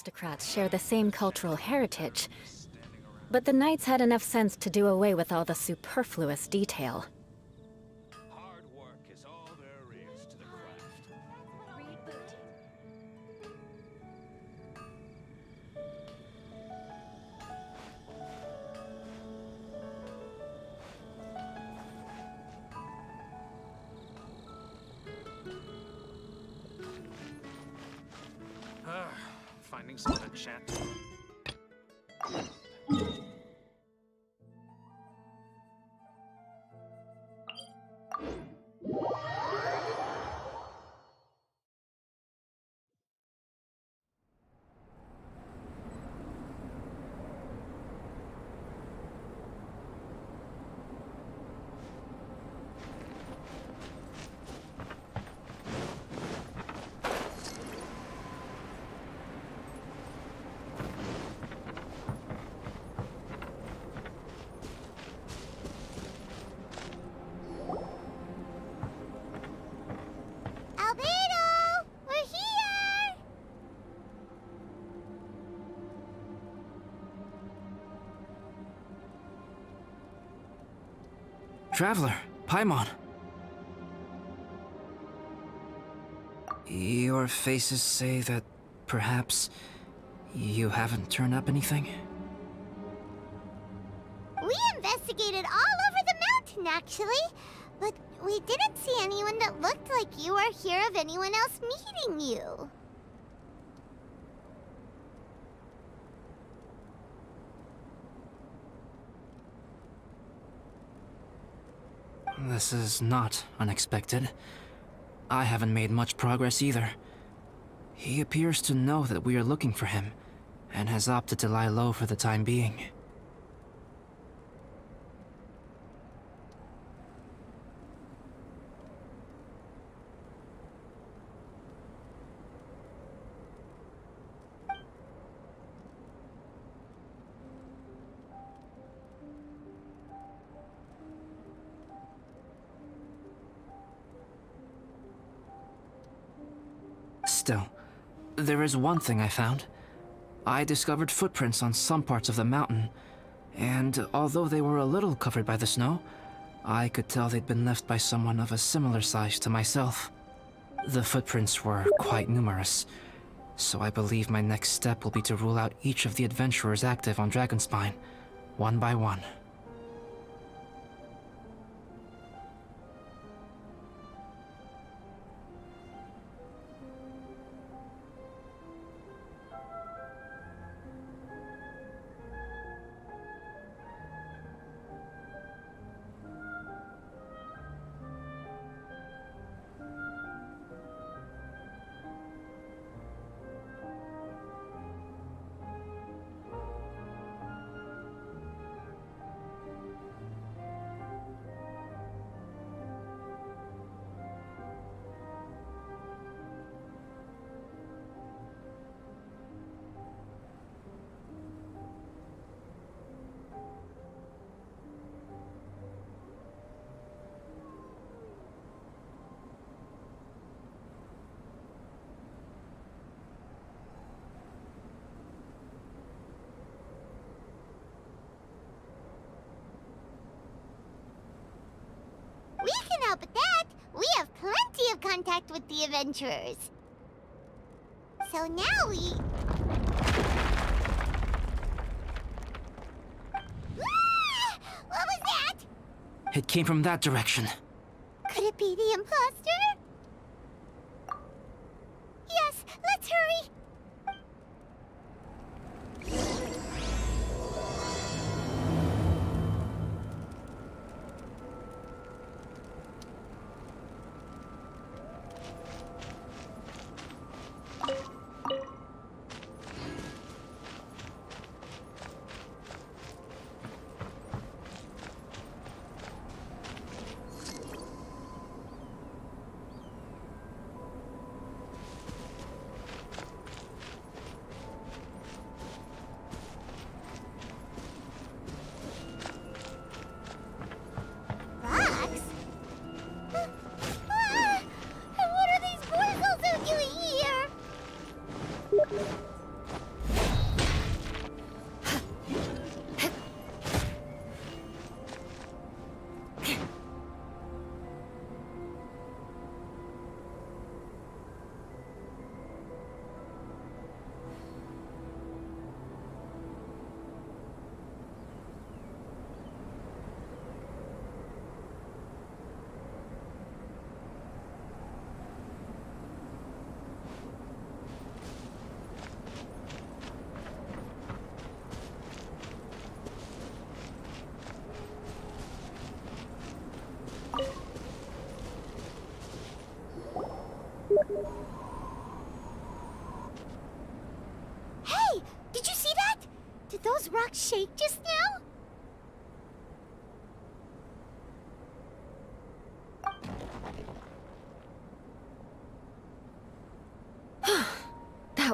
aristocrats share the same cultural heritage, but the knights had enough sense to do away with all the superfluous detail. Hard work is all there is to the craft. Finding someone to chat to. Albedo! We're here! Traveler, Paimon. Your faces say that perhaps you haven't turned up anything? We investigated all over the mountain, actually. But we didn't see anyone that looked like you or hear of anyone else meeting you. This is not unexpected. I haven't made much progress either. He appears to know that we are looking for him, and has opted to lie low for the time being. Still, there is one thing I found. I discovered footprints on some parts of the mountain, and although they were a little covered by the snow, I could tell they'd been left by someone of a similar size to myself. The footprints were quite numerous, so I believe my next step will be to rule out each of the adventurers active on Dragonspine, one by one. We can help with that. We have plenty of contact with the adventurers. So now we... Ah! What was that? It came from that direction. Could it be the imposter? Yes, let's hurry.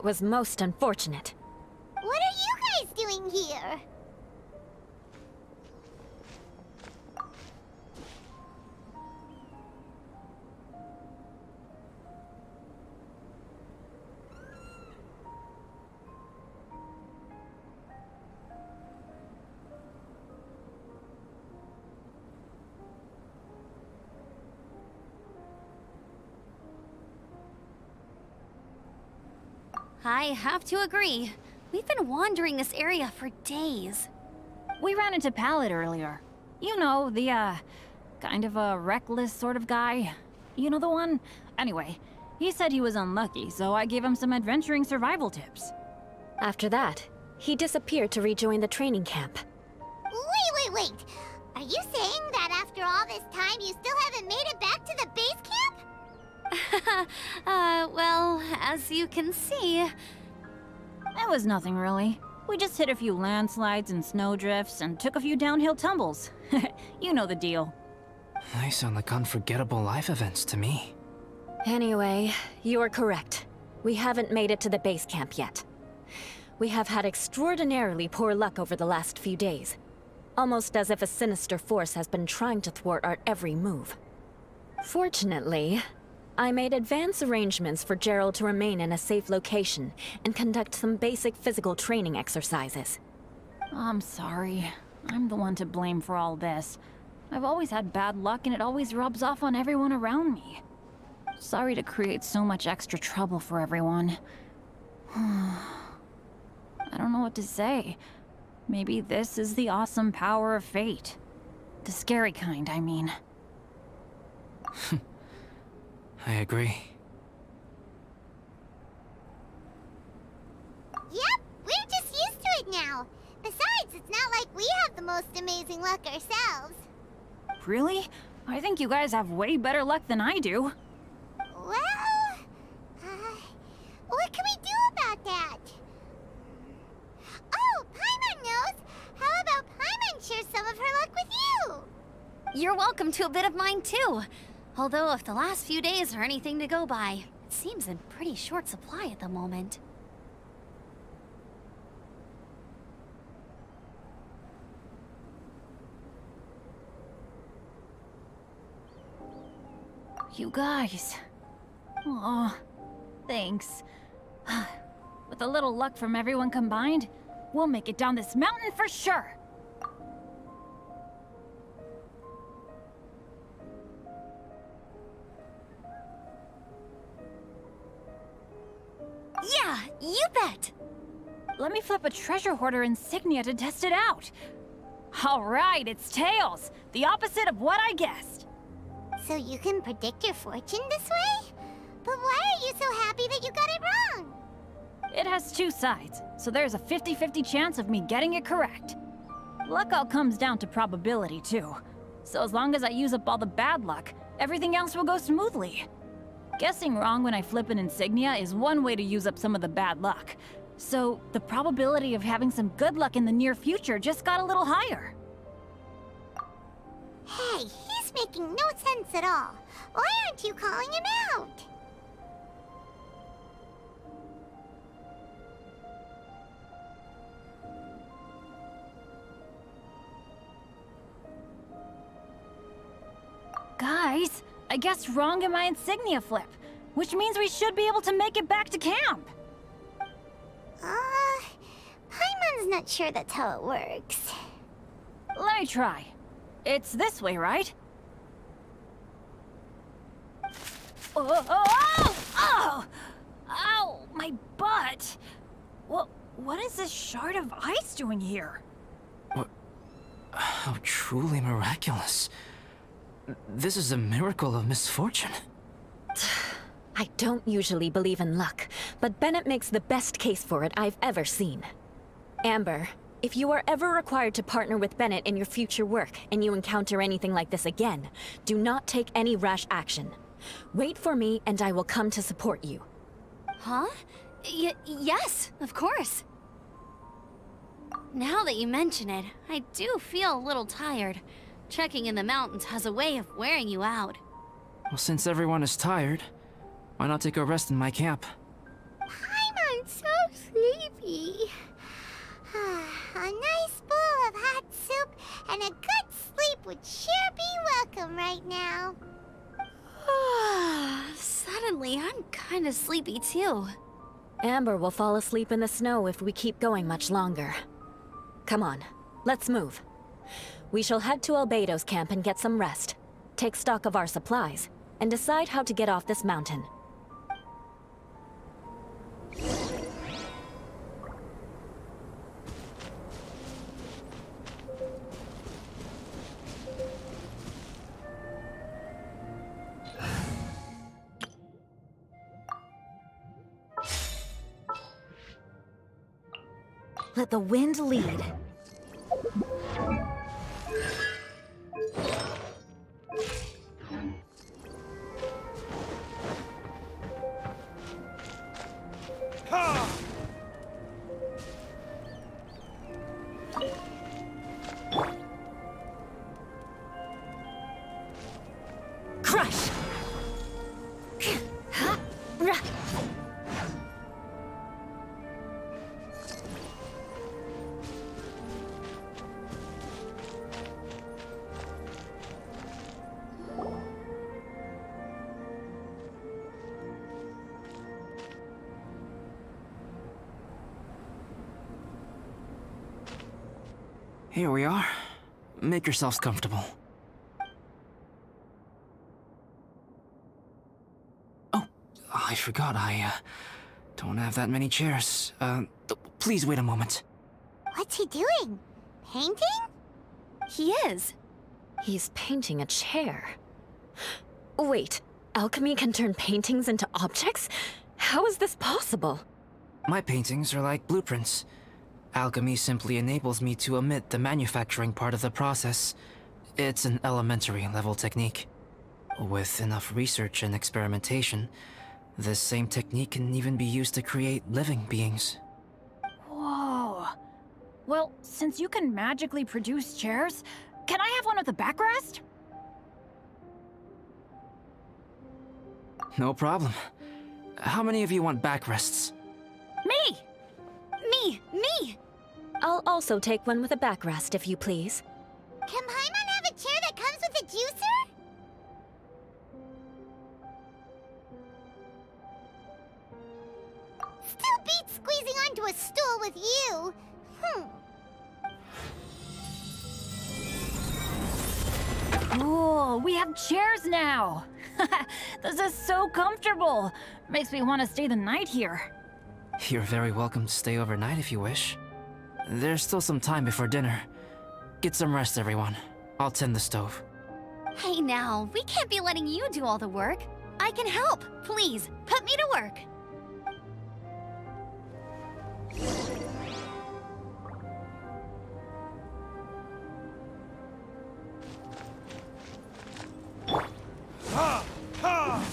was most unfortunate. What are you guys doing here? I have to agree. We've been wandering this area for days. We ran into Pallet earlier. You know, the, kind of a reckless sort of guy. You know the one? Anyway, he said he was unlucky, so I gave him some adventuring survival tips. After that, he disappeared to rejoin the training camp. Wait. Are you saying that after all this time you still haven't made it back to the base camp? Well, as you can see... It was nothing really. We just hit a few landslides and snowdrifts and took a few downhill tumbles. You know the deal. They sound like unforgettable life events to me. Anyway, you are correct. We haven't made it to the base camp yet. We have had extraordinarily poor luck over the last few days. Almost as if a sinister force has been trying to thwart our every move. Fortunately, I made advance arrangements for Gerald to remain in a safe location and conduct some basic physical training exercises. I'm sorry. I'm the one to blame for all this. I've always had bad luck and it always rubs off on everyone around me. Sorry to create so much extra trouble for everyone. I don't know what to say. Maybe this is the awesome power of fate. The scary kind, I mean. I agree. Yep, we're just used to it now. Besides, it's not like we have the most amazing luck ourselves. Really? I think you guys have way better luck than I do. Well, what can we do about that? Oh, Paimon knows! How about Paimon share some of her luck with you? You're welcome to a bit of mine too. Although if the last few days are anything to go by, it seems in pretty short supply at the moment. You guys. Aw, thanks. With a little luck from everyone combined, we'll make it down this mountain for sure. Yeah, you bet! Let me flip a treasure hoarder insignia to test it out. All right, it's tails. The opposite of what I guessed. So you can predict your fortune this way? But why are you so happy that you got it wrong? It has two sides, so there's a 50-50 chance of me getting it correct. Luck all comes down to probability, too. So as long as I use up all the bad luck, everything else will go smoothly. Guessing wrong when I flip an insignia is one way to use up some of the bad luck. So the probability of having some good luck in the near future just got a little higher. Hey, he's making no sense at all. Why aren't you calling him out? Guys, I guessed wrong in my insignia flip, which means we should be able to make it back to camp. Paimon's not sure that's how it works. Let me try. It's this way, right? Oh! Ow! My butt! What is this shard of ice doing here? How truly miraculous. This is a miracle of misfortune. I don't usually believe in luck, but Bennett makes the best case for it I've ever seen. Amber, if you are ever required to partner with Bennett in your future work and you encounter anything like this again, do not take any rash action. Wait for me and I will come to support you. Huh? Yes, of course. Now that you mention it, I do feel a little tired. Trekking in the mountains has a way of wearing you out. Well, since everyone is tired, why not take a rest in my camp? Paimon, so sleepy. A nice bowl of hot soup and a good sleep would sure be welcome right now. Suddenly, I'm kind of sleepy too. Amber will fall asleep in the snow if we keep going much longer. Come on, let's move. We shall head to Albedo's camp and get some rest, take stock of our supplies, and decide how to get off this mountain. Let the wind lead. Ha! Crush! Here we are. Make yourselves comfortable. Oh, I forgot I don't have that many chairs. Please wait a moment. What's he doing? Painting? He is. He's painting a chair. Wait, alchemy can turn paintings into objects? How is this possible? My paintings are like blueprints. Alchemy simply enables me to omit the manufacturing part of the process. It's an elementary level technique. With enough research and experimentation, this same technique can even be used to create living beings. Whoa. Well, since you can magically produce chairs, can I have one with a backrest? No problem. How many of you want backrests? Me! Me! I'll also take one with a backrest, if you please. Can Paimon have a chair that comes with a juicer? Still beats squeezing onto a stool with you. Cool, we have chairs now! This is so comfortable! Makes me want to stay the night here. You're very welcome to stay overnight if you wish. There's still some time before dinner. Get some rest, everyone. I'll tend the stove. Hey now, we can't be letting you do all the work. I can help. Please, put me to work. Ha! Ha!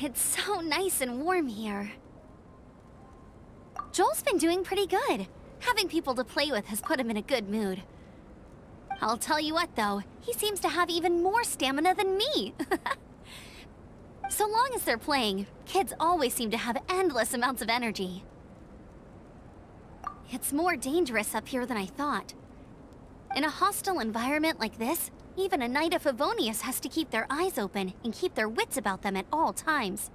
It's so nice and warm here. Joel's been doing pretty good. Having people to play with has put him in a good mood. I'll tell you what, though, he seems to have even more stamina than me. So long as they're playing, kids always seem to have endless amounts of energy. It's more dangerous up here than I thought. In a hostile environment like this, even a Knight of Favonius has to keep their eyes open and keep their wits about them at all times.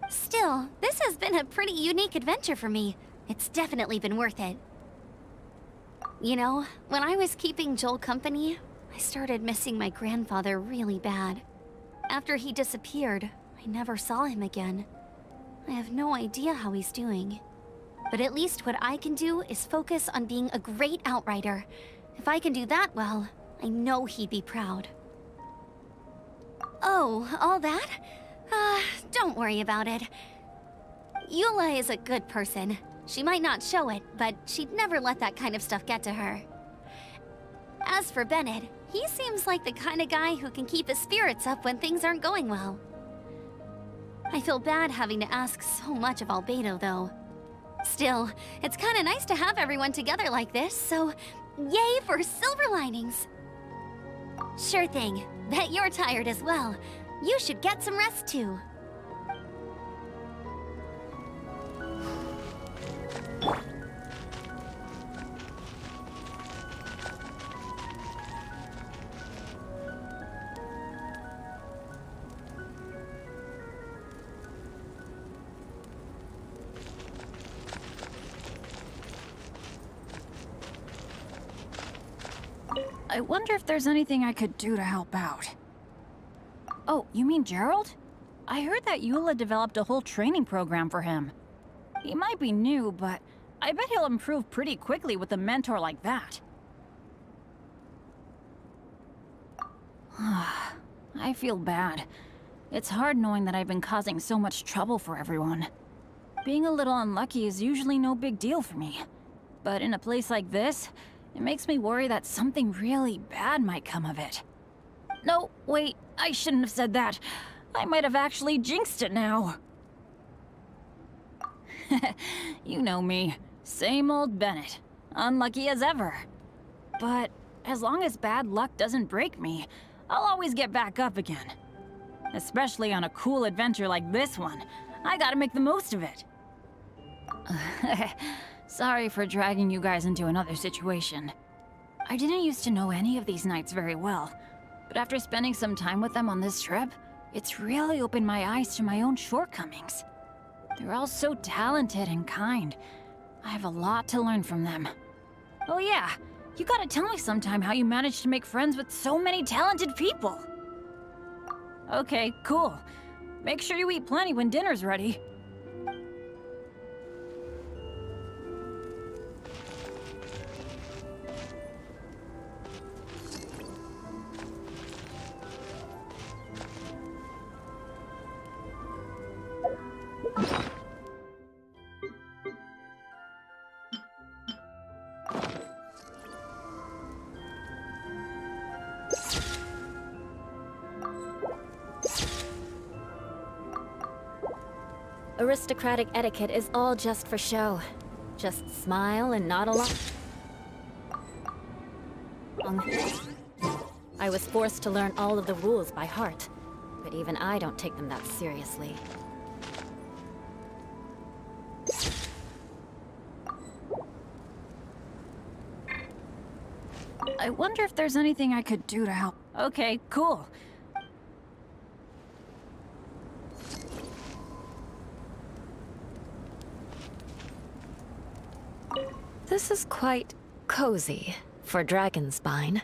Still, this has been a pretty unique adventure for me. It's definitely been worth it. You know, when I was keeping Joel company, I started missing my grandfather really bad. After he disappeared, I never saw him again. I have no idea how he's doing. But at least what I can do is focus on being a great outrider. If I can do that well, I know he'd be proud. Oh, all that? Don't worry about it. Eula is a good person. She might not show it, but she'd never let that kind of stuff get to her. As for Bennett, he seems like the kind of guy who can keep his spirits up when things aren't going well. I feel bad having to ask so much of Albedo, though. Still, it's kinda nice to have everyone together like this, so yay for silver linings! Sure thing. Bet you're tired as well. You should get some rest too. I wonder if there's anything I could do to help out. Oh, you mean Gerald? I heard that Eula developed a whole training program for him. He might be new, but I bet he'll improve pretty quickly with a mentor like that. I feel bad. It's hard knowing that I've been causing so much trouble for everyone. Being a little unlucky is usually no big deal for me. But in a place like this, it makes me worry that something really bad might come of it. No, wait, I shouldn't have said that. I might have actually jinxed it now. You know me. Same old Bennett. Unlucky as ever. But as long as bad luck doesn't break me, I'll always get back up again. Especially on a cool adventure like this one. I gotta make the most of it. Sorry for dragging you guys into another situation. I didn't used to know any of these knights very well, but after spending some time with them on this trip, it's really opened my eyes to my own shortcomings. They're all so talented and kind. I have a lot to learn from them. Oh yeah, you gotta tell me sometime how you managed to make friends with so many talented people. Okay, cool. Make sure you eat plenty when dinner's ready. Aristocratic etiquette is all just for show. Just smile and nod along. I was forced to learn all of the rules by heart, but even I don't take them that seriously. I wonder if there's anything I could do to help. Okay, cool. This is quite cozy for Dragonspine.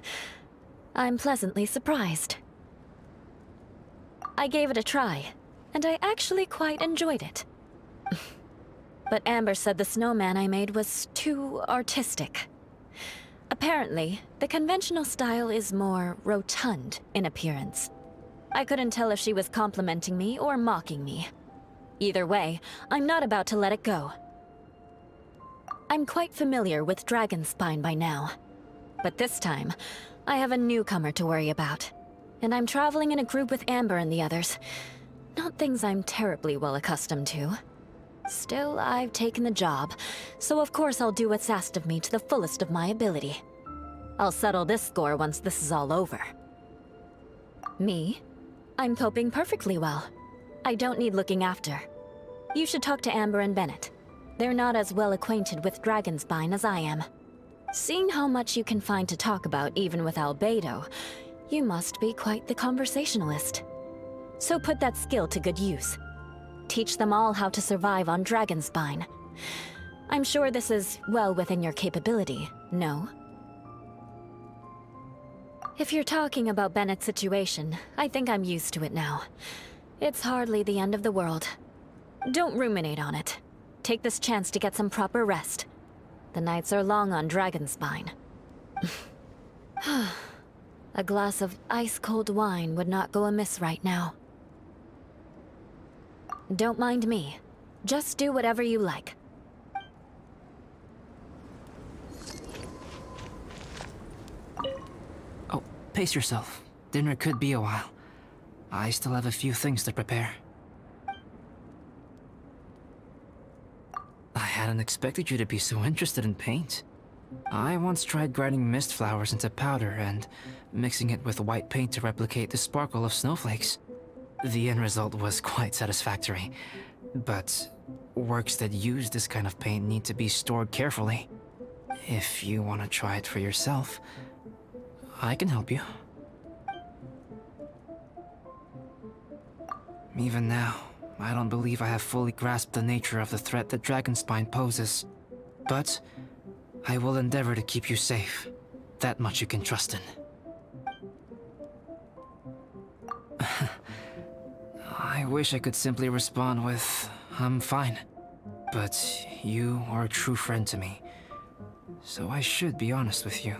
I'm pleasantly surprised. I gave it a try, and I actually quite enjoyed it. But Amber said the snowman I made was too artistic. Apparently, the conventional style is more rotund in appearance. I couldn't tell if she was complimenting me or mocking me. Either way, I'm not about to let it go. I'm quite familiar with Dragonspine by now. But this time, I have a newcomer to worry about. And I'm traveling in a group with Amber and the others. Not things I'm terribly well accustomed to. Still, I've taken the job, so of course I'll do what's asked of me to the fullest of my ability. I'll settle this score once this is all over. Me? I'm coping perfectly well. I don't need looking after. You should talk to Amber and Bennett. They're not as well acquainted with Dragonspine as I am. Seeing how much you can find to talk about even with albedo, you must be quite the conversationalist. So put that skill to good use. Teach them all how to survive on Dragonspine. I'm sure this is well within your capability, no? If you're talking about Bennett's situation, I think I'm used to it now. It's hardly the end of the world. Don't ruminate on it. Take this chance to get some proper rest. The nights are long on Dragonspine. A glass of ice-cold wine would not go amiss right now. Don't mind me. Just do whatever you like. Oh, pace yourself. Dinner could be a while. I still have a few things to prepare. I hadn't expected you to be so interested in paint. I once tried grinding mist flowers into powder and mixing it with white paint to replicate the sparkle of snowflakes. The end result was quite satisfactory, but works that use this kind of paint need to be stored carefully. If you want to try it for yourself, I can help you. Even now, I don't believe I have fully grasped the nature of the threat that Dragonspine poses, but I will endeavor to keep you safe. that much you can trust in. I wish I could simply respond with, I'm fine. But you are a true friend to me, so I should be honest with you.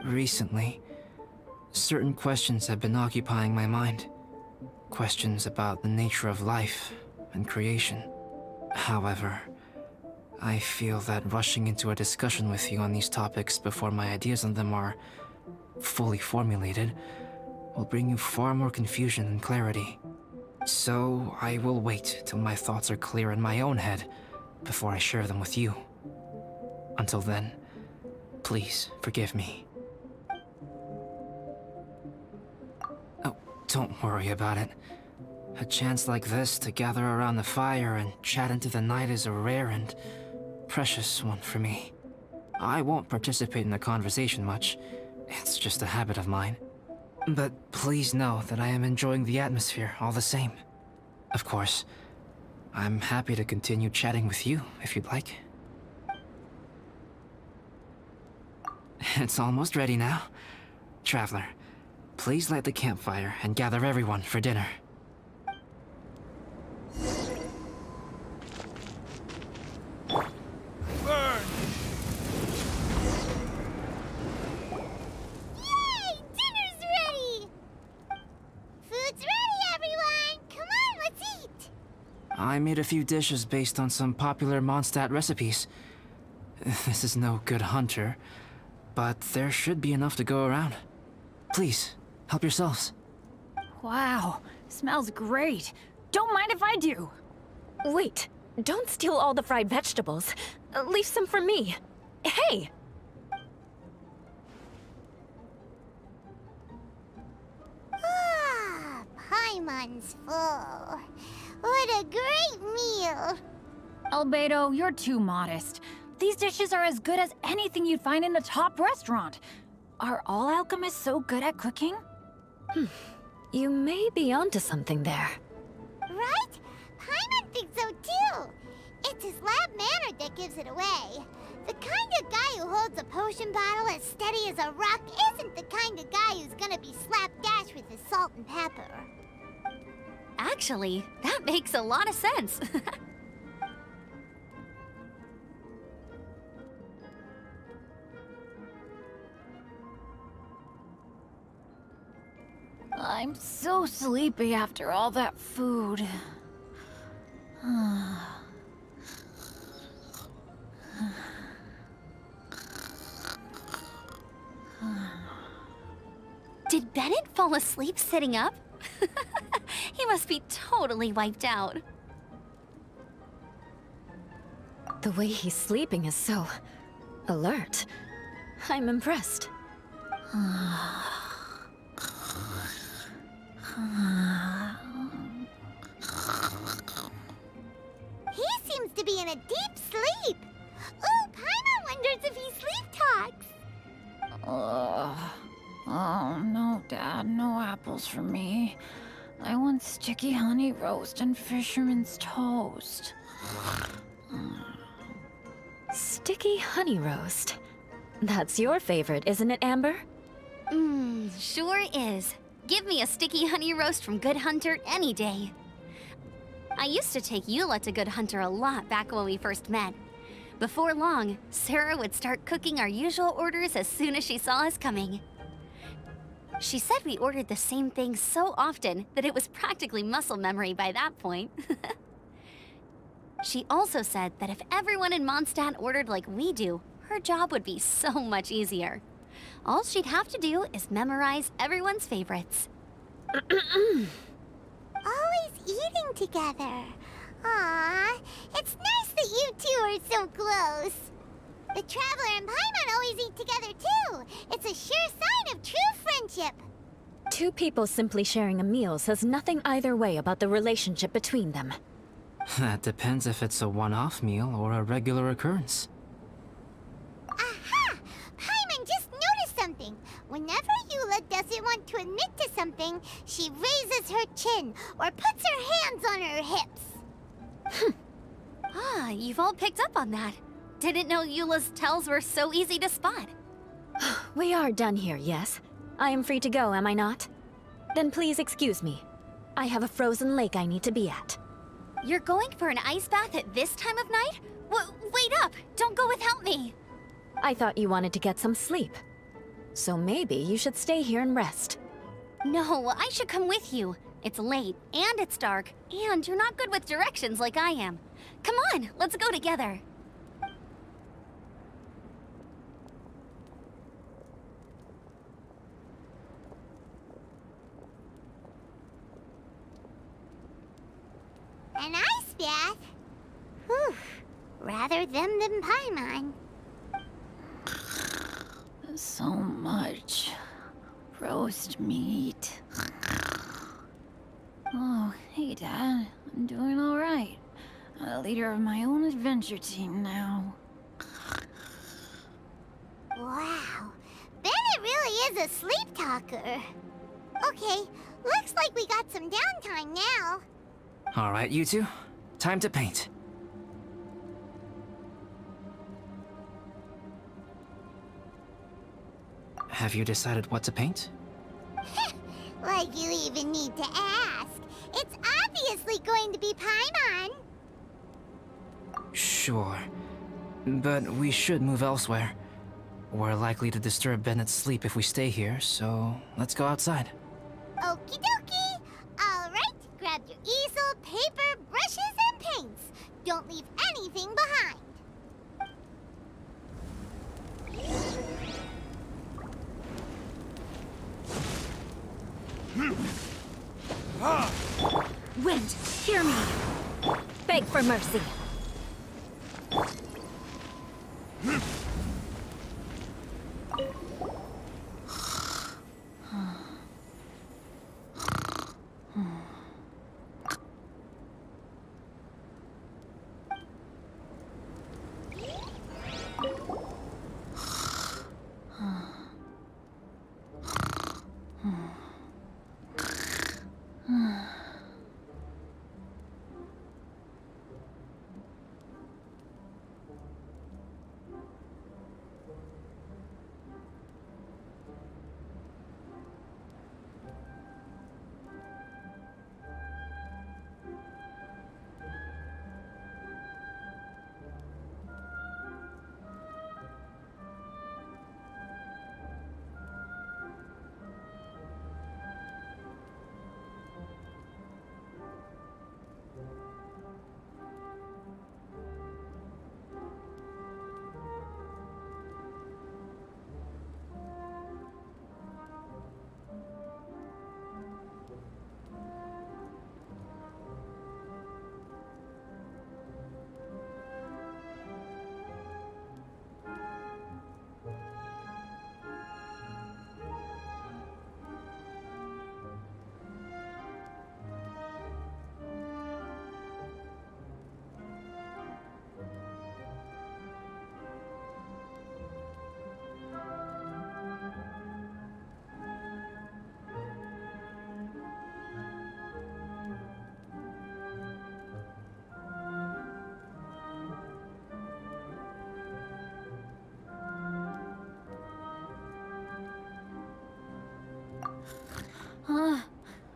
Recently, certain questions have been occupying my mind. Questions about the nature of life and creation. However, I feel that rushing into a discussion with you on these topics before my ideas on them are fully formulated will bring you far more confusion than clarity. So I will wait till my thoughts are clear in my own head before I share them with you. Until then, please forgive me. Oh, don't worry about it. A chance like this to gather around the fire and chat into the night is a rare and precious one for me. I won't participate in the conversation much. It's just a habit of mine. But please know that I am enjoying the atmosphere all the same. Of course, I'm happy to continue chatting with you if you'd like. It's almost ready now. Traveler, please light the campfire and gather everyone for dinner. Burn! Yay! Dinner's ready! Food's ready, everyone! Come on, let's eat! I made a few dishes based on some popular Mondstadt recipes. This is no good hunter, but there should be enough to go around. Please, help yourselves. Wow, smells great. Don't mind if I do. Wait, don't steal all the fried vegetables. Leave some for me. Hey! Ah, Paimon's full. What a great meal! Albedo, you're too modest. These dishes are as good as anything you'd find in a top restaurant. Are all alchemists so good at cooking? You may be onto something there. Right? Paimon thinks so too! It's his lab manner that gives it away. The kind of guy who holds a potion bottle as steady as a rock isn't the kind of guy who's gonna be slapdash with his salt and pepper. Actually, that makes a lot of sense. I'm so sleepy after all that food. Did Bennett fall asleep sitting up? He must be totally wiped out. The way he's sleeping is so alert. I'm impressed. He seems to be in a deep sleep. Ooh, Paimon wonders if he sleep talks. Oh, no, Dad, no apples for me. I want sticky honey roast and fisherman's toast. Sticky honey roast. That's your favorite, isn't it, Amber? Sure is. Give me a sticky honey roast from Good Hunter any day. I used to take Eula to Good Hunter a lot back when we first met. Before long, Sarah would start cooking our usual orders as soon as she saw us coming. She said we ordered the same thing so often that it was practically muscle memory by that point. She also said that if everyone in Mondstadt ordered like we do, her job would be so much easier. All she'd have to do is memorize everyone's favorites. Always eating together. Aww, it's nice that you two are so close. The Traveler and Paimon always eat together too. It's a sure sign of true friendship. Two people simply sharing a meal says nothing either way about the relationship between them. That depends if it's a one-off meal or a regular occurrence. Aha! Paimon just noticed something. Whenever Eula doesn't want to admit to something, she raises her chin or puts her hands on her hips. Ah, you've all picked up on that. Didn't know Eula's tells were so easy to spot. We are done here, yes? I am free to go, am I not? Then please excuse me. I have a frozen lake I need to be at. You're going for an ice bath at this time of night? Wait up! Don't go without me! I thought you wanted to get some sleep. So maybe you should stay here and rest. No, I should come with you. It's late, and it's dark, and you're not good with directions like I am. Come on, let's go together. An ice bath? Whew. Rather them than Paimon. So much roast meat. Oh, hey, Dad. I'm doing all right. I'm the leader of my own adventure team now. Wow. Bennett really is a sleep talker. Okay, looks like we got some downtime now. All right, you two. Time to paint. Have you decided what to paint? Like you even need to ask. It's obviously going to be Paimon. Sure. But we should move elsewhere. We're likely to disturb Bennett's sleep if we stay here, so let's go outside. Okie dokie. All right, grab your easel, paper, brushes, and paints. Don't leave anything behind. Wind, hear me! Beg for mercy.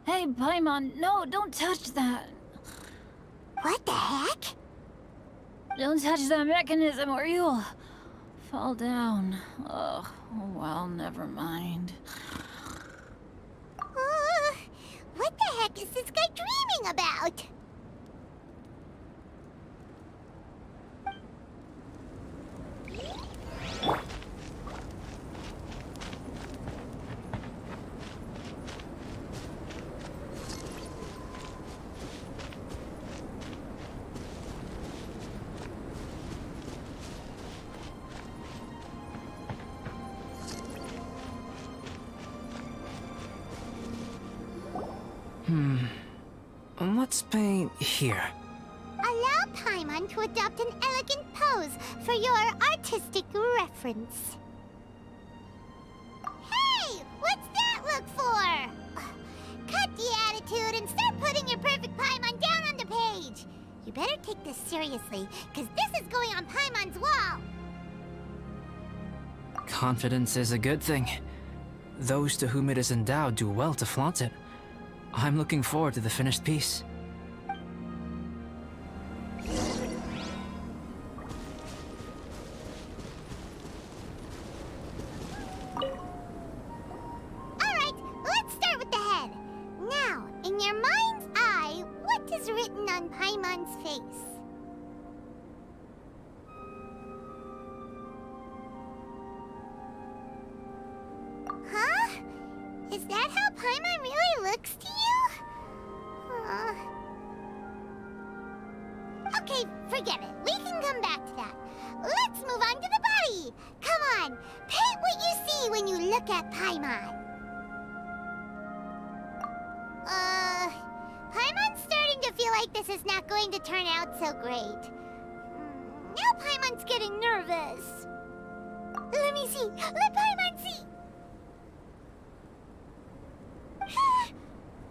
Hey, Paimon, no, don't touch that. What the heck? Don't touch that mechanism or you'll fall down. Ugh, oh well, never mind. What the heck is this guy dreaming about? Let's paint here. Allow Paimon to adopt an elegant pose for your artistic reference. Hey! What's that look for? Cut the attitude and start putting your perfect Paimon down on the page. You better take this seriously, because this is going on Paimon's wall. Confidence is a good thing. Those to whom it is endowed do well to flaunt it. I'm looking forward to the finished piece. Alright, let's start with the head. Now, in your mind's eye, what is written on Paimon's face? Huh? Is that how Paimon really looks to you? Okay, forget it. We can come back to that. Let's move on to the body. Come on, paint what you see when you look at Paimon. Paimon's starting to feel like this is not going to turn out so great. Now Paimon's getting nervous. Let me see. Let Paimon see.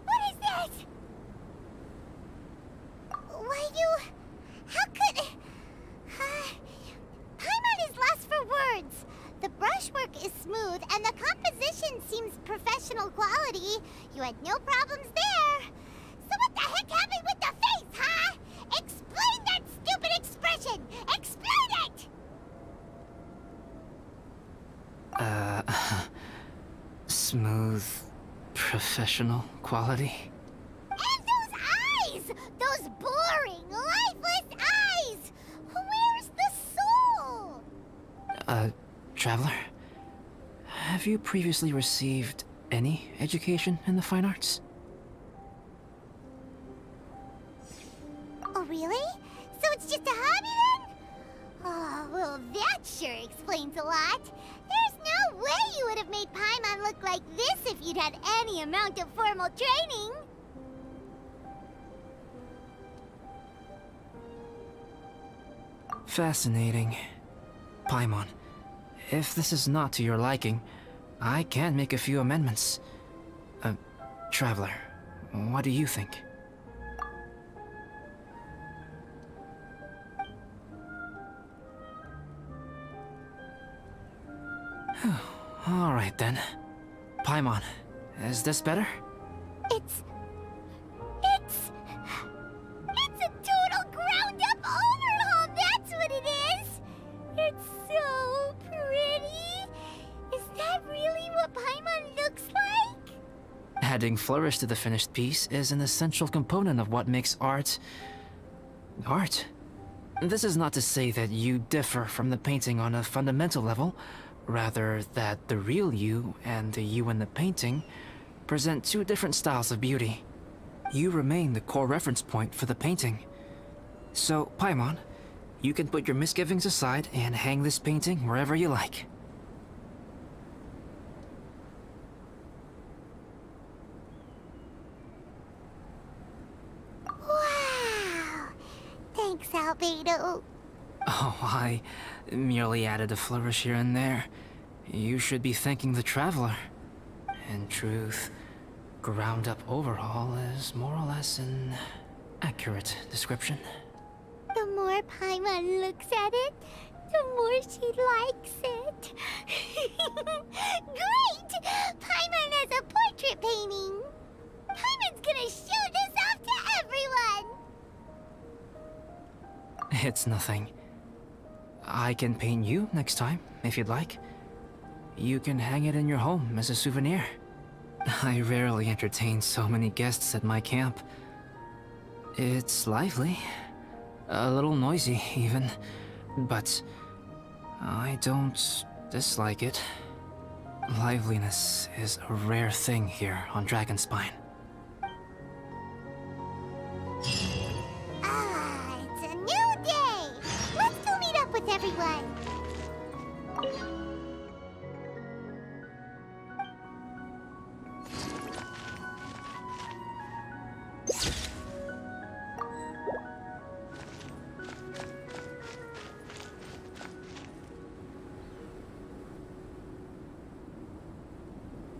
What is that? Why you... How could... Paimon is lost for words. The brushwork is smooth, and the composition seems professional quality. You had no problems there. So what the heck happened with the face, huh? Explain that stupid expression! Explain it! Smooth, professional quality? And those eyes! Those boring, lifeless eyes! Where's the soul? Traveler? Have you previously received any education in the fine arts? Oh, really? So it's just a hobby then? Oh, well, that sure explains a lot. There's no way you would have made Paimon look like this if you'd had any amount of formal training. Fascinating. Paimon, if this is not to your liking, I can make a few amendments. Traveler, what do you think? All right then. Paimon, is this better? It's a total ground-up overhaul, that's what it is! It's so pretty! Is that really what Paimon looks like? Adding flourish to the finished piece is an essential component of what makes art... art. This is not to say that you differ from the painting on a fundamental level, rather that the real you and the you in the painting present two different styles of beauty. You remain the core reference point for the painting. So, Paimon, you can put your misgivings aside and hang this painting wherever you like. Wow! Thanks, albedo. Oh, I merely added a flourish here and there. You should be thanking the Traveler. In truth, ground-up overhaul is more or less an accurate description. The more Paimon looks at it, the more she likes it. Great! Paimon has a portrait painting. Paimon's gonna show this off to everyone. It's nothing. I can paint you next time, if you'd like. You can hang it in your home as a souvenir. I rarely entertain so many guests at my camp. It's lively. A little noisy, even. But I don't dislike it. Liveliness is a rare thing here on Dragonspine. Ah, it's a new day. Let's go meet up with everyone.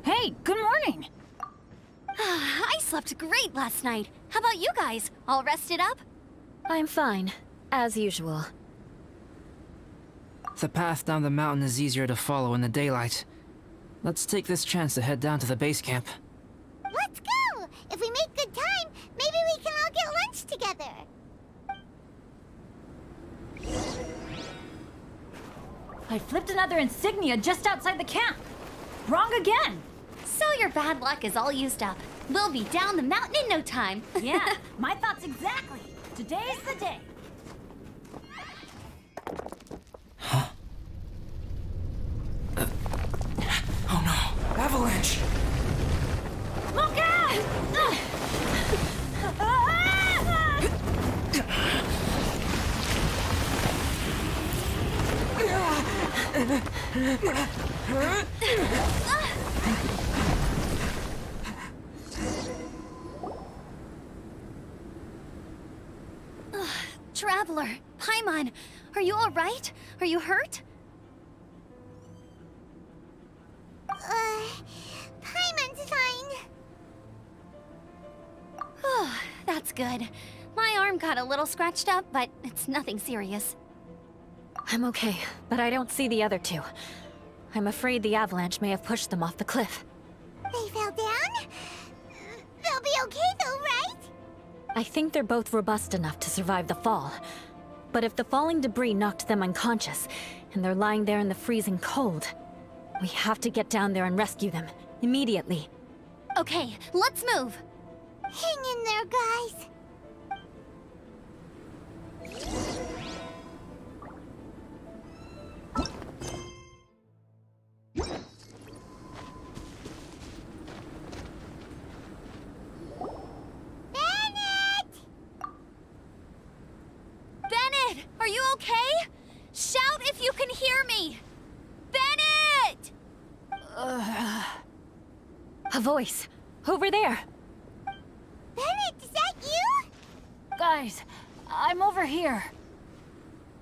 Hey, good morning! I slept great last night. How about you guys? All rested up? I'm fine, as usual. The path down the mountain is easier to follow in the daylight. Let's take this chance to head down to the base camp. Let's go! If we make good time, maybe we can all get lunch together. I flipped another insignia just outside the camp. Wrong again. So your bad luck is all used up. We'll be down the mountain in no time. Yeah, my thoughts exactly. Today's the day. Oh no! Avalanche! Look out! Traveler, Paimon, are you all right? Are you hurt? Paimon's fine. Oh, that's good. My arm got a little scratched up, but it's nothing serious. I'm okay, but I don't see the other two. I'm afraid the avalanche may have pushed them off the cliff. They fell down? They'll be okay though, right? I think they're both robust enough to survive the fall. But if the falling debris knocked them unconscious, and they're lying there in the freezing cold, we have to get down there and rescue them, immediately. Okay, let's move. Hang in there, guys. Bennett! Bennett, are you okay? Shout if you can hear me. Bennett! A voice! Over there! Bennett, is that you? Guys, I'm over here.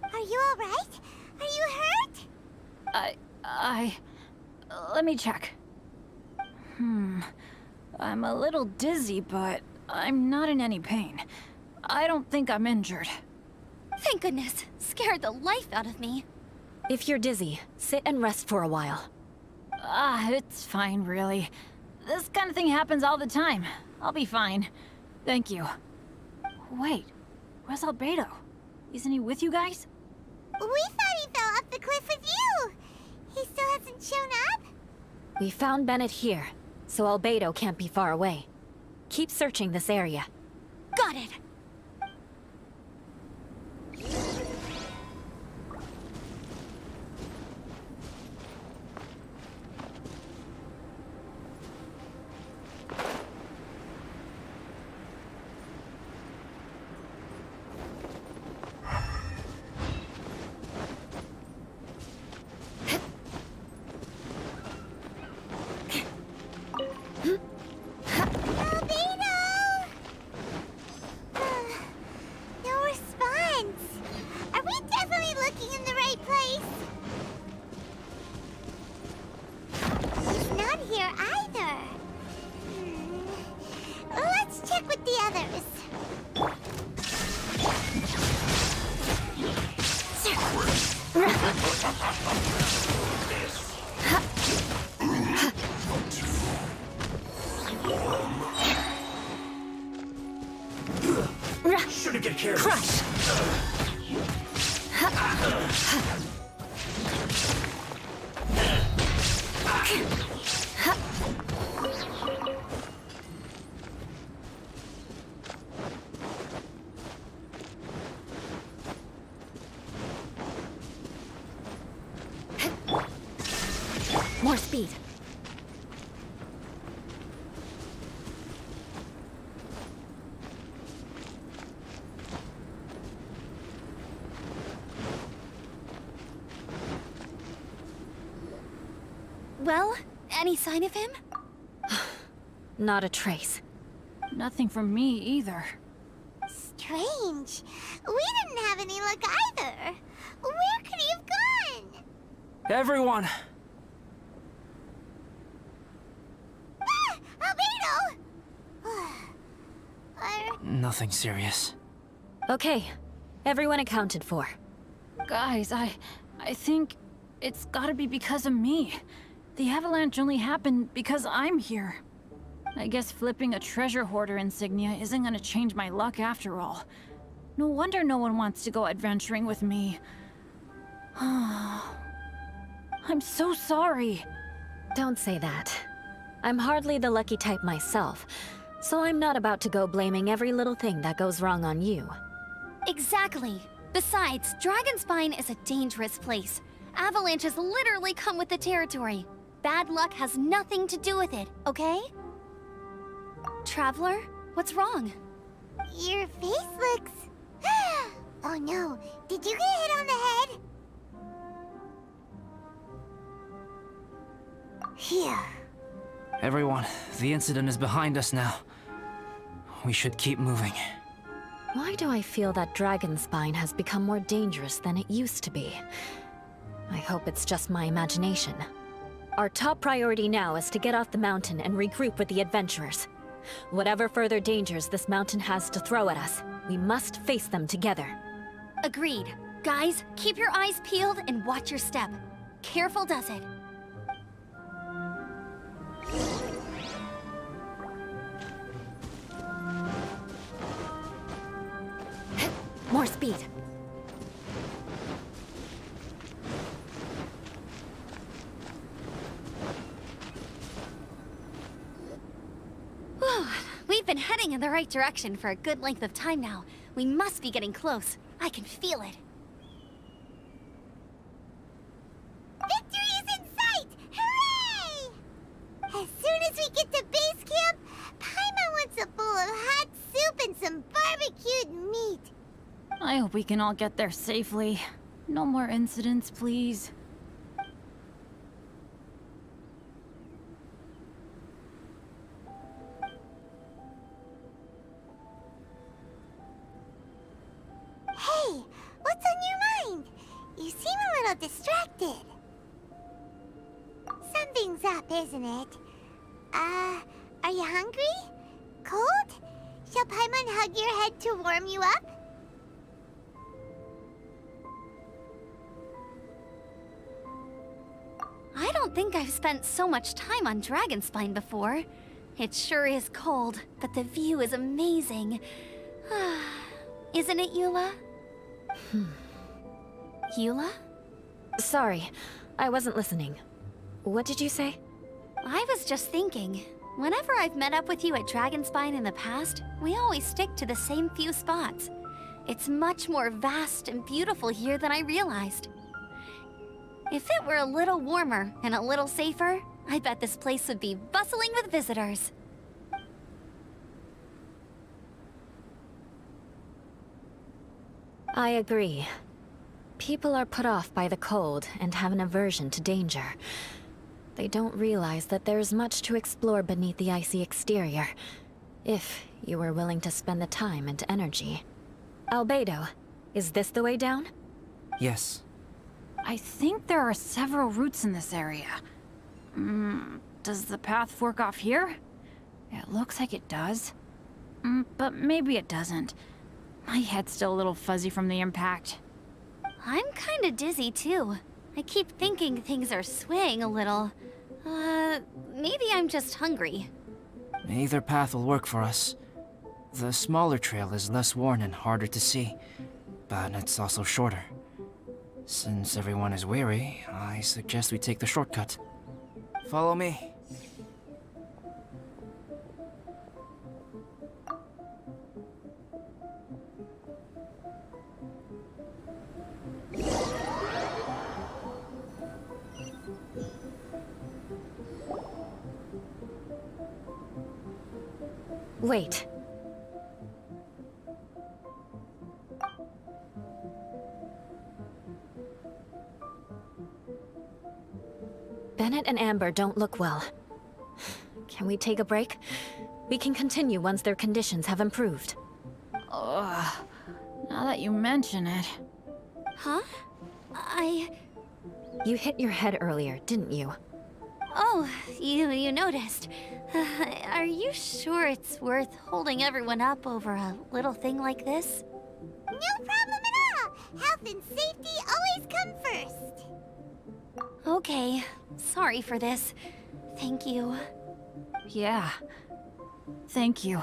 Are you alright? Are you hurt? Let me check. I'm a little dizzy, but I'm not in any pain. I don't think I'm injured. Thank goodness. Scared the life out of me. If you're dizzy, sit and rest for a while. It's fine, really. This kind of thing happens all the time. I'll be fine. Thank you. Wait, where's Albedo? Isn't he with you guys? We thought he fell off the cliff with you. He still hasn't shown up? We found Bennett here, so Albedo can't be far away. Keep searching this area. Got it. Albedo! No response. Are we definitely looking in the right place? He's not here either. Let's check with the others. Shouldn't get careless. Crush! More speed. Well, any sign of him? Not a trace. Nothing from me either. Strange. We didn't have any luck either. Where could he have gone? Everyone! Albedo! Nothing serious. Okay, everyone accounted for. Guys, I I think it's gotta be because of me. The avalanche only happened because I'm here. I guess flipping a treasure hoarder insignia isn't gonna change my luck after all. No wonder no one wants to go adventuring with me. I'm so sorry. Don't say that. I'm hardly the lucky type myself, so I'm not about to go blaming every little thing that goes wrong on you. Exactly. Besides, Dragonspine is a dangerous place. Avalanches literally come with the territory. Bad luck has nothing to do with it, okay? Traveler, what's wrong? Your face looks... Oh no, did you get hit on the head? Phew. Everyone, the incident is behind us now. We should keep moving. Why do I feel that Dragonspine has become more dangerous than it used to be? I hope it's just my imagination. Our top priority now is to get off the mountain and regroup with the adventurers. Whatever further dangers this mountain has to throw at us, we must face them together. Agreed. Guys, keep your eyes peeled and watch your step. Careful does it. More speed. Whew, we've been heading in the right direction for a good length of time now. We must be getting close. I can feel it. Victory is in sight! Hooray! As soon as we get to base camp, Paimon wants a bowl of hot soup and some barbecued meat. I hope we can all get there safely. No more incidents, please. Hey, what's on your mind? You seem a little distracted. Something's up, isn't it? Are you hungry? Cold? Shall Paimon hug your head to warm you up? I don't think I've spent so much time on Dragonspine before. It sure is cold, but the view is amazing. Isn't it, Eula? Eula? Sorry, I wasn't listening. What did you say? I was just thinking. Whenever I've met up with you at Dragonspine in the past, we always stick to the same few spots. It's much more vast and beautiful here than I realized. If it were a little warmer and a little safer, I bet this place would be bustling with visitors. I agree. People are put off by the cold and have an aversion to danger. They don't realize that there's much to explore beneath the icy exterior, if you were willing to spend the time and energy. Albedo, is this the way down? Yes. I think there are several routes in this area. Does the path fork off here? It looks like it does. But maybe it doesn't. My head's still a little fuzzy from the impact. I'm kinda dizzy too. I keep thinking things are swaying a little. Maybe I'm just hungry. Either path will work for us. The smaller trail is less worn and harder to see, but it's also shorter. Since everyone is weary, I suggest we take the shortcut. Follow me. Wait. Bennett and Amber don't look well. Can we take a break? We can continue once their conditions have improved. Ugh. Now that you mention it. Huh? You hit your head earlier, didn't you? Oh, you noticed. Are you sure it's worth holding everyone up over a little thing like this? No problem at all! How and safety always come first. Okay, sorry for this. Thank you. Yeah. Thank you.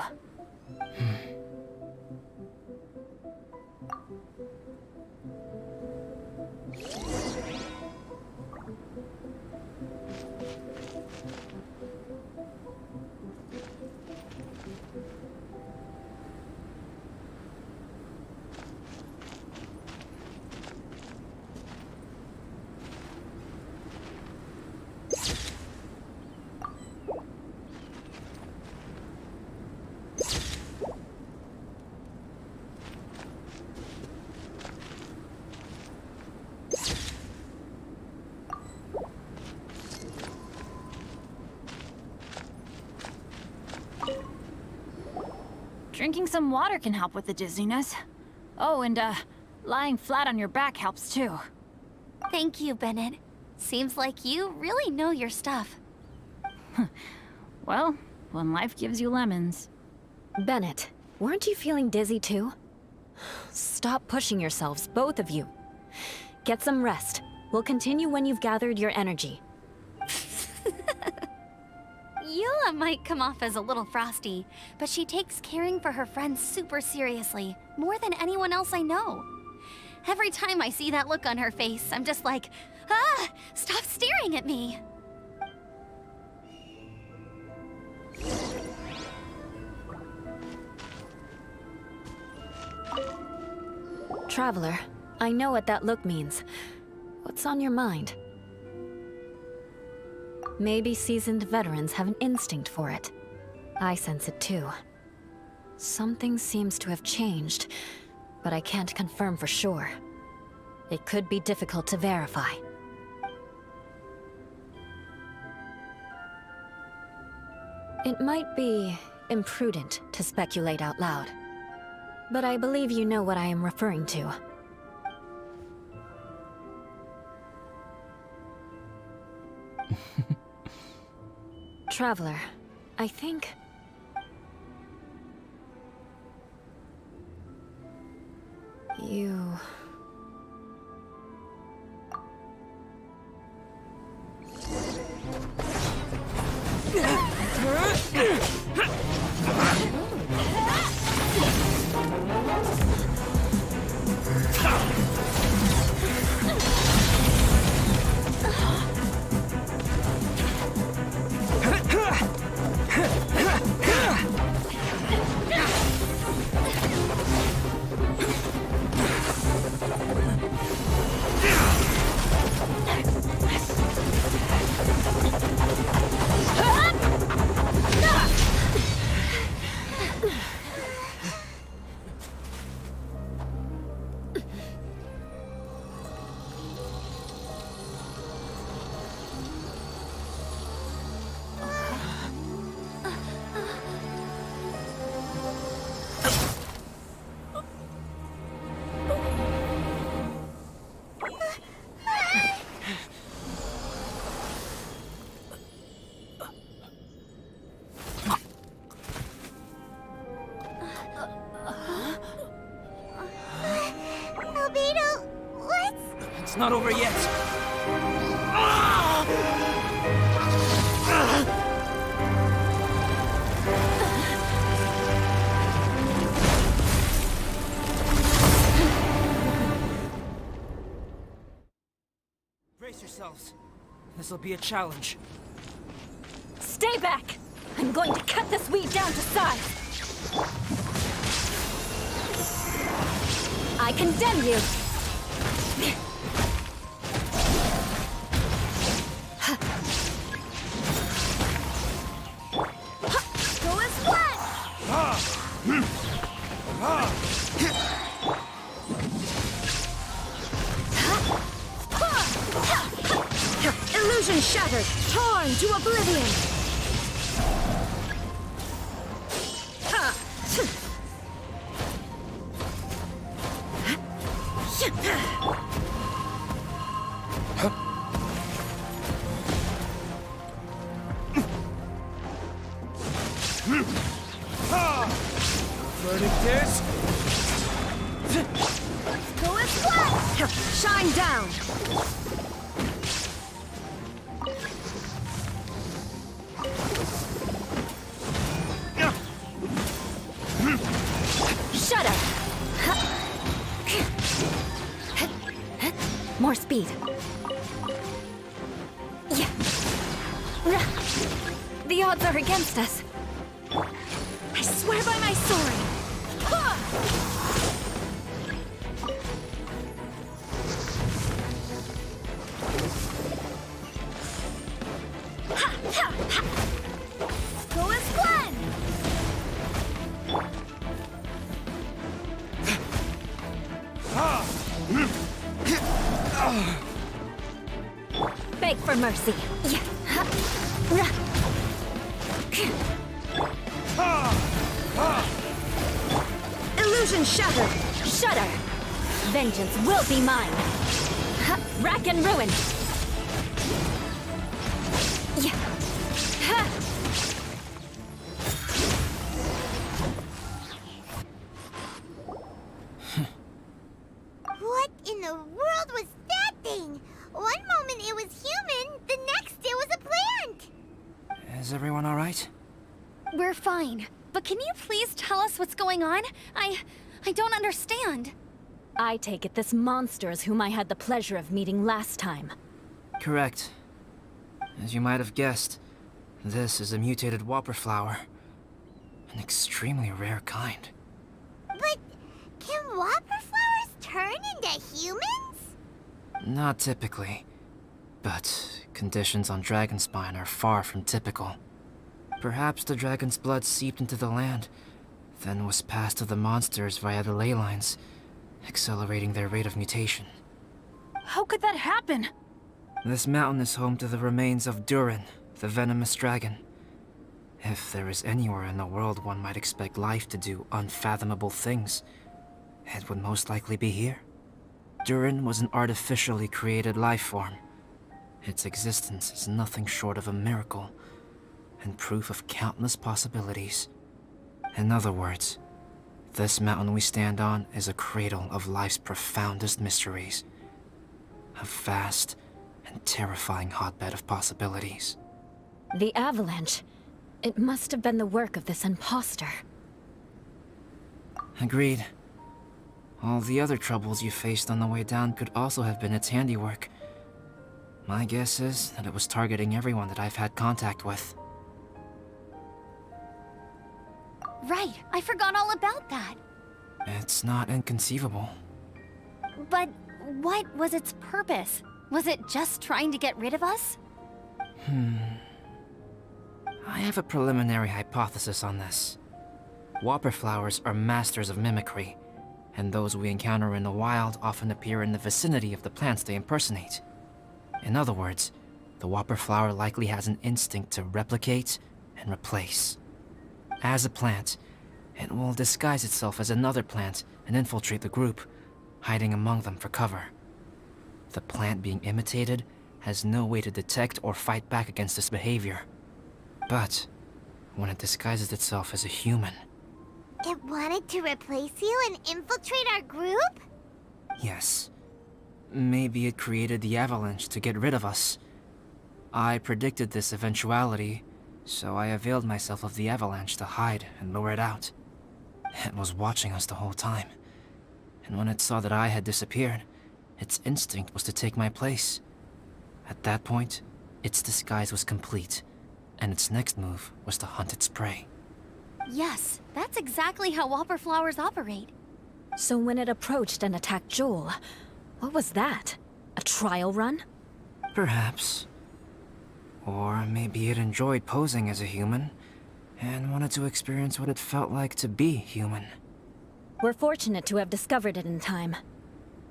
Drinking some water can help with the dizziness. Oh, and lying flat on your back helps too. Thank you, Bennett. Seems like you really know your stuff. Well, when life gives you lemons. Bennett, weren't you feeling dizzy too? Stop pushing yourselves, both of you. Get some rest. We'll continue when you've gathered your energy. Eula might come off as a little frosty, but she takes caring for her friends super seriously, more than anyone else I know. Every time I see that look on her face, I'm just like, ah, stop staring at me. Traveler, I know what that look means. What's on your mind? Maybe seasoned veterans have an instinct for it. I sense it too. Something seems to have changed, but I can't confirm for sure. It could be difficult to verify. It might be imprudent to speculate out loud, but I believe you know what I am referring to. Traveler, I think... you... Albedo, what's... It's not over yet. Brace yourselves. This'll be a challenge. Stay back! I'm going to cut this weed down to size! I condemn you! Go as one! Illusion shattered! Torn to oblivion! Verdict is... Go as one! Shine down! Shudder! More speed. Yeah. The odds are against us. I swear by my sword. Go as planned. Beg for mercy. Illusion shattered. Shudder. Vengeance will be mine. Rack and ruin. What in the world was that thing? One moment it was human, the next it was a plant! Is everyone alright? We're fine. But can you please tell us what's going on? I don't understand. I take it this monster is whom I had the pleasure of meeting last time. Correct. As you might have guessed, this is a mutated whopper flower. An extremely rare kind. But can whopper flowers turn into humans? Not typically, but conditions on Dragonspine are far from typical. Perhaps the dragon's blood seeped into the land, then was passed to the monsters via the ley lines, accelerating their rate of mutation. How could that happen? This mountain is home to the remains of Durin, the venomous dragon. If there is anywhere in the world one might expect life to do unfathomable things, it would most likely be here. Durin was an artificially created life form. Its existence is nothing short of a miracle, and proof of countless possibilities. In other words, this mountain we stand on is a cradle of life's profoundest mysteries. A vast and terrifying hotbed of possibilities. The avalanche. It must have been the work of this imposter. Agreed. All the other troubles you faced on the way down could also have been its handiwork. My guess is that it was targeting everyone that I've had contact with. Right, I forgot all about that. It's not inconceivable. But what was its purpose? Was it just trying to get rid of us? I have a preliminary hypothesis on this. Whopper flowers are masters of mimicry, and those we encounter in the wild often appear in the vicinity of the plants they impersonate. In other words, the whopper flower likely has an instinct to replicate and replace. As a plant, it will disguise itself as another plant and infiltrate the group, hiding among them for cover. The plant being imitated has no way to detect or fight back against this behavior. But when it disguises itself as a human... It wanted to replace you and infiltrate our group? Yes. Maybe it created the avalanche to get rid of us. I predicted this eventuality, so I availed myself of the avalanche to hide and lure it out. It was watching us the whole time, and when it saw that I had disappeared, its instinct was to take my place. At that point, its disguise was complete, and its next move was to hunt its prey. Yes, that's exactly how whopper flowers operate. So when it approached and attacked Joel, what was that? A trial run? Perhaps. Or maybe it enjoyed posing as a human, and wanted to experience what it felt like to be human. We're fortunate to have discovered it in time.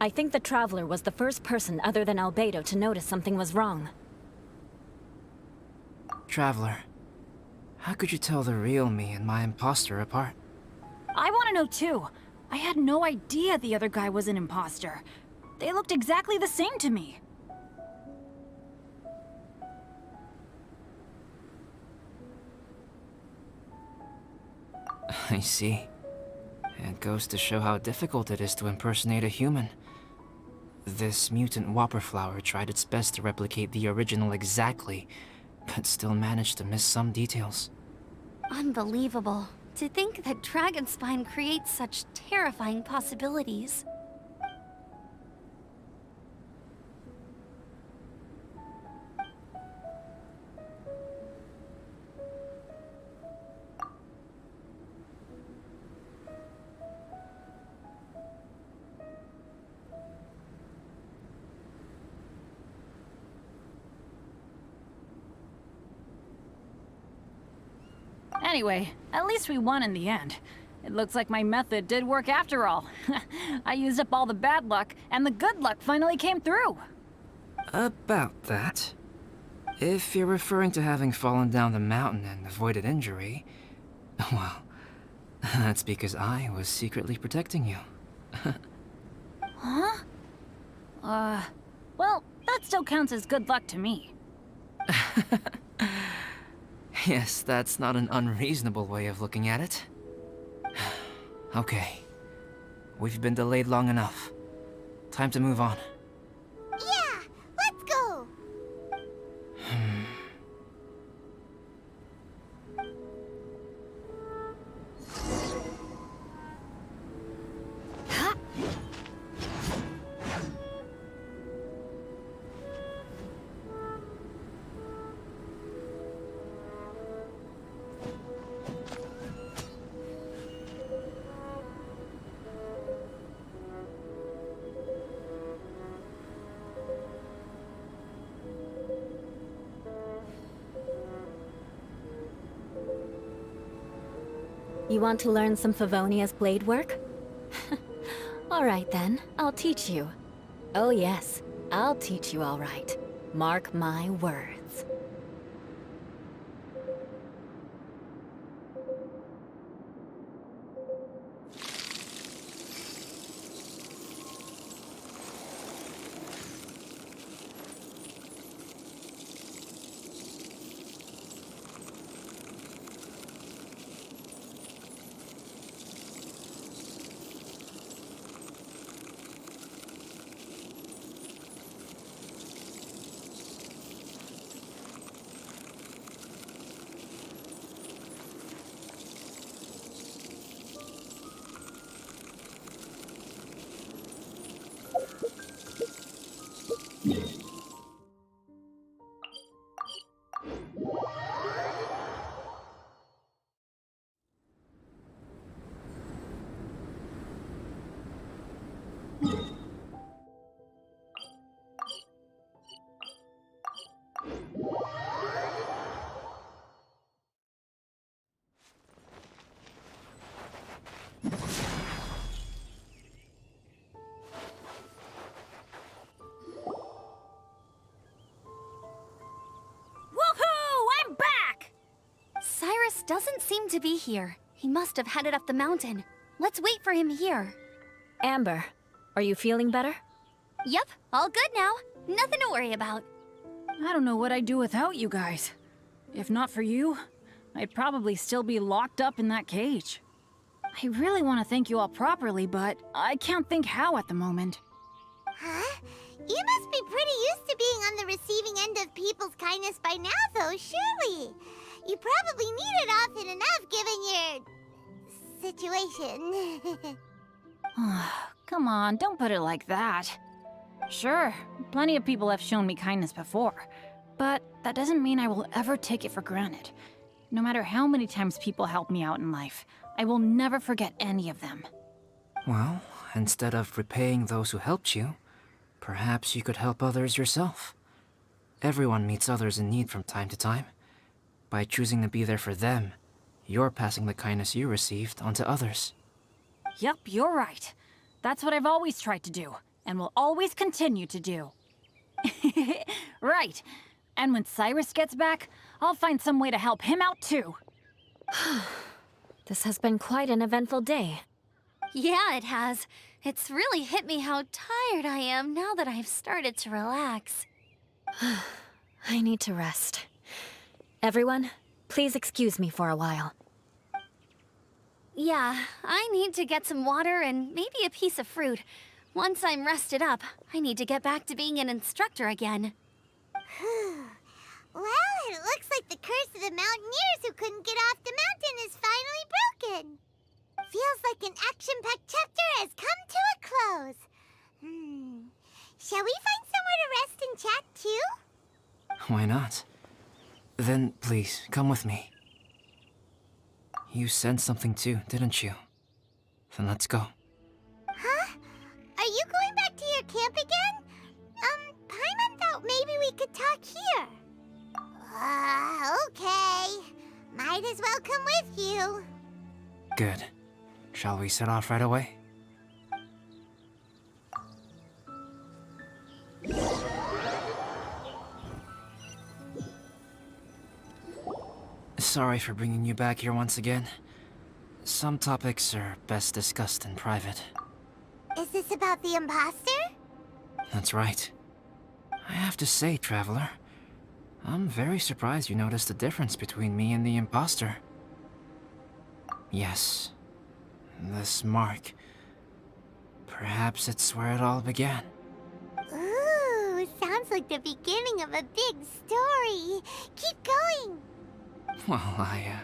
I think the Traveler was the first person other than Albedo to notice something was wrong. Traveler, how could you tell the real me and my imposter apart? I want to know too. I had no idea the other guy was an imposter. They looked exactly the same to me. I see. It goes to show how difficult it is to impersonate a human. This mutant whopper flower tried its best to replicate the original exactly, but still managed to miss some details. Unbelievable. To think that Dragonspine creates such terrifying possibilities. Anyway, at least we won in the end. It looks like my method did work after all. I used up all the bad luck, and the good luck finally came through. About that. If you're referring to having fallen down the mountain and avoided injury, well, that's because I was secretly protecting you. Huh? Well, that still counts as good luck to me. Yes, that's not an unreasonable way of looking at it. Okay. We've been delayed long enough. Time to move on. Yeah, let's go. You want to learn some Favonia's blade work? All right then, I'll teach you. Oh yes, I'll teach you all right. Mark my words. Woohoo! I'm back! Cyrus doesn't seem to be here. He must have headed up the mountain. Let's wait for him here. Amber, are you feeling better? Yep, all good now. Nothing to worry about. I don't know what I'd do without you guys. If not for you, I'd probably still be locked up in that cage. I really want to thank you all properly, but I can't think how at the moment. Huh? You must be pretty used to being on the receiving end of people's kindness by now, though, surely. You probably need it often enough, given your... situation. Come on, don't put it like that. Sure, plenty of people have shown me kindness before, but that doesn't mean I will ever take it for granted. No matter how many times people help me out in life, I will never forget any of them. Well, instead of repaying those who helped you, perhaps you could help others yourself. Everyone meets others in need from time to time. By choosing to be there for them, you're passing the kindness you received onto others. Yep, you're right. That's what I've always tried to do, and will always continue to do. Right. And when Cyrus gets back, I'll find some way to help him out too. This has been quite an eventful day. Yeah, it has. It's really hit me how tired I am now that I've started to relax. I need to rest. Everyone, please excuse me for a while. Yeah, I need to get some water and maybe a piece of fruit. Once I'm rested up, I need to get back to being an instructor again. Well, it looks like the curse of the mountaineers who couldn't get off the mountain is finally broken. Feels like an action-packed chapter has come to a close. Shall we find somewhere to rest and chat too? Why not? Then please, come with me. You sensed something too, didn't you? Then let's go. Huh? Are you going back to your camp again? Paimon thought maybe we could talk here. Okay. Might as well come with you. Good. Shall we set off right away? Sorry for bringing you back here once again. Some topics are best discussed in private. Is this about the imposter? That's right. I have to say, Traveler, I'm very surprised you noticed the difference between me and the imposter. Yes, this mark. Perhaps it's where it all began. Ooh, sounds like the beginning of a big story. Keep going. Well, I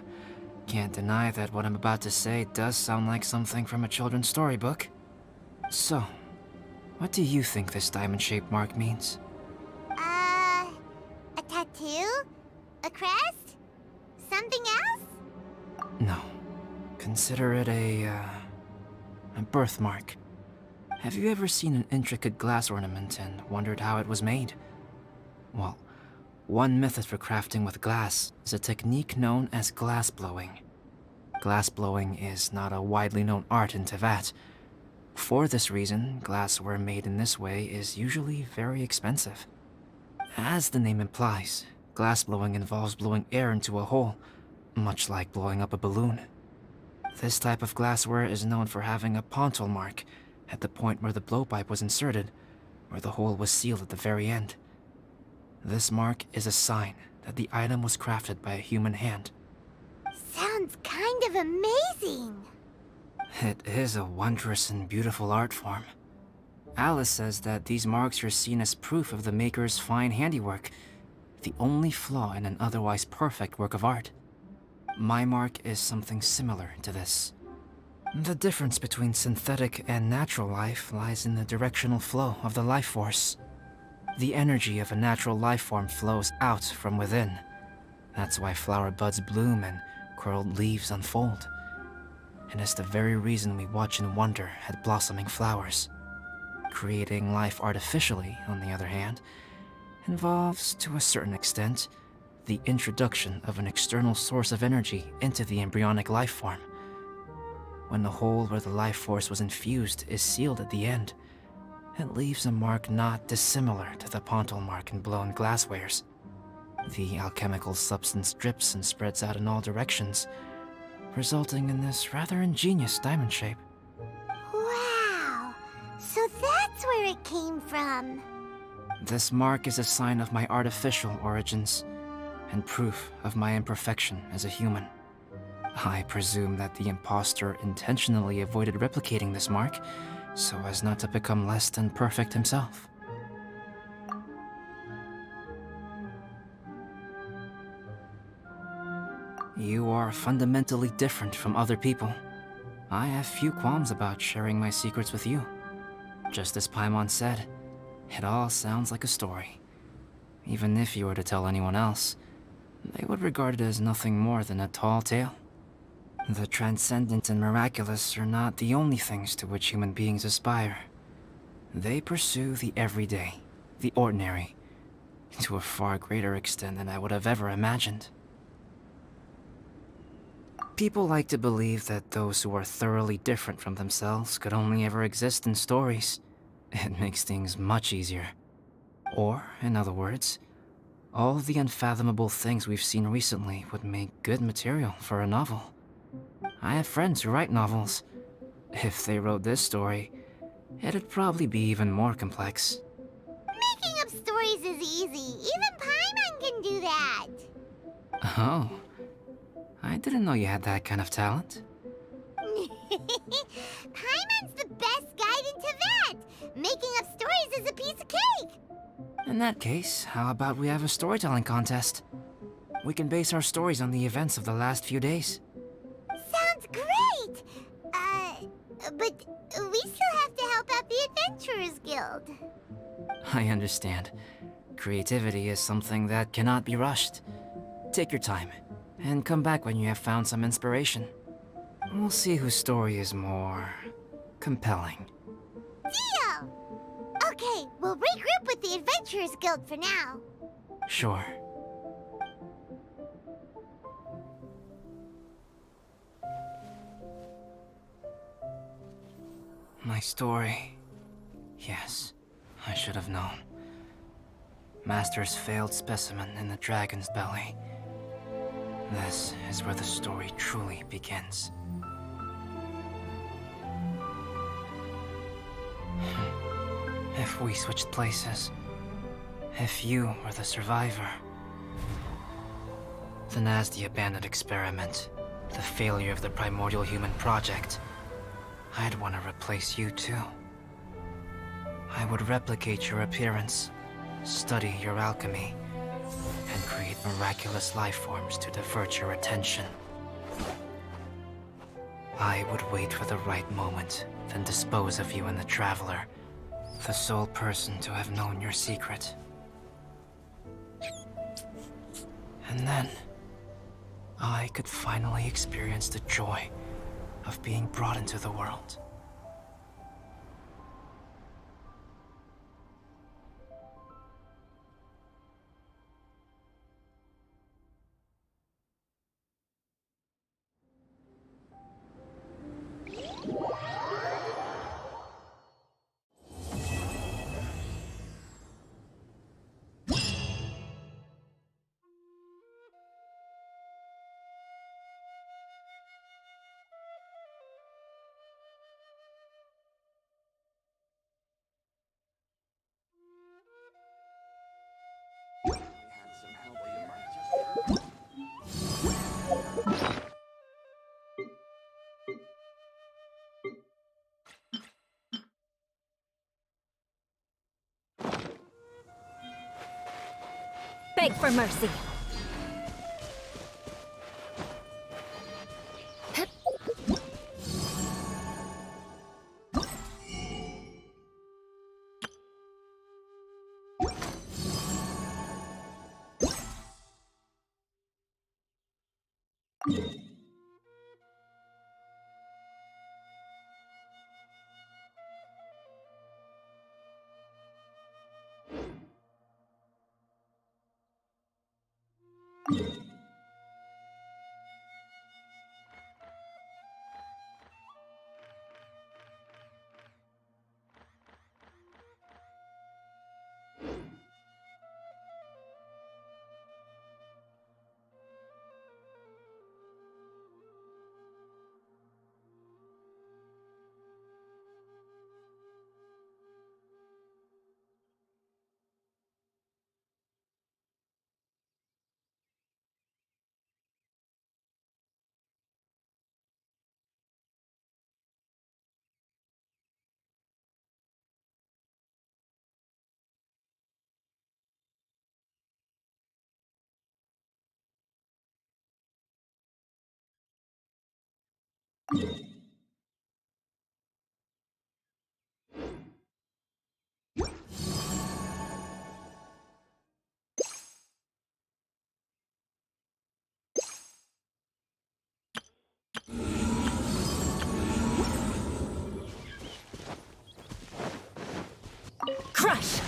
can't deny that what I'm about to say does sound like something from a children's storybook. So, what do you think this diamond-shaped mark means? A tattoo? A crest? Something else? No. Consider it a birthmark. Have you ever seen an intricate glass ornament and wondered how it was made? Well, one method for crafting with glass is a technique known as glass blowing. Glass blowing is not a widely known art in Teyvat. For this reason, glassware made in this way is usually very expensive. As the name implies, glass blowing involves blowing air into a hole, much like blowing up a balloon. This type of glassware is known for having a pontal mark at the point where the blowpipe was inserted, where the hole was sealed at the very end. This mark is a sign that the item was crafted by a human hand. Sounds kind of amazing. It is a wondrous and beautiful art form. Alice says that these marks are seen as proof of the maker's fine handiwork, the only flaw in an otherwise perfect work of art. My mark is something similar to this. The difference between synthetic and natural life lies in the directional flow of the life force. The energy of a natural life form flows out from within. That's why flower buds bloom and curled leaves unfold. And it's the very reason we watch and wonder at blossoming flowers. Creating life artificially, on the other hand, involves, to a certain extent, the introduction of an external source of energy into the embryonic life form. When the hole where the life force was infused is sealed at the end, it leaves a mark not dissimilar to the pontal mark in blown glasswares. The alchemical substance drips and spreads out in all directions, resulting in this rather ingenious diamond shape. Wow, so that's where it came from. This mark is a sign of my artificial origins, and proof of my imperfection as a human. I presume that the imposter intentionally avoided replicating this mark, so as not to become less than perfect himself. You are fundamentally different from other people. I have few qualms about sharing my secrets with you. Just as Paimon said, it all sounds like a story. Even if you were to tell anyone else, they would regard it as nothing more than a tall tale. The transcendent and miraculous are not the only things to which human beings aspire. They pursue the everyday, the ordinary, to a far greater extent than I would have ever imagined. People like to believe that those who are thoroughly different from themselves could only ever exist in stories. It makes things much easier. Or, in other words, all the unfathomable things we've seen recently would make good material for a novel. I have friends who write novels. If they wrote this story, it'd probably be even more complex. Making up stories is easy. Even Paimon can do that. Oh, I didn't know you had that kind of talent. Paimon's the best guide in Teyvat. Making up stories is a piece of cake! In that case, how about we have a storytelling contest? We can base our stories on the events of the last few days. Sounds great! But we still have to help out the Adventurers Guild. I understand. Creativity is something that cannot be rushed. Take your time, and come back when you have found some inspiration. We'll see whose story is more compelling. Deal! Okay, we'll regroup with the Adventurers Guild for now. Sure. My story. Yes, I should have known. Master's failed specimen in the dragon's belly. This is where the story truly begins. If we switched places, if you were the survivor, then as the abandoned experiment, the failure of the primordial human project, I'd want to replace you too. I would replicate your appearance, study your alchemy, and create miraculous life forms to divert your attention. I would wait for the right moment, then dispose of you and the Traveler, the sole person to have known your secret. And then, I could finally experience the joy of being brought into the world. Beg for mercy. Crush!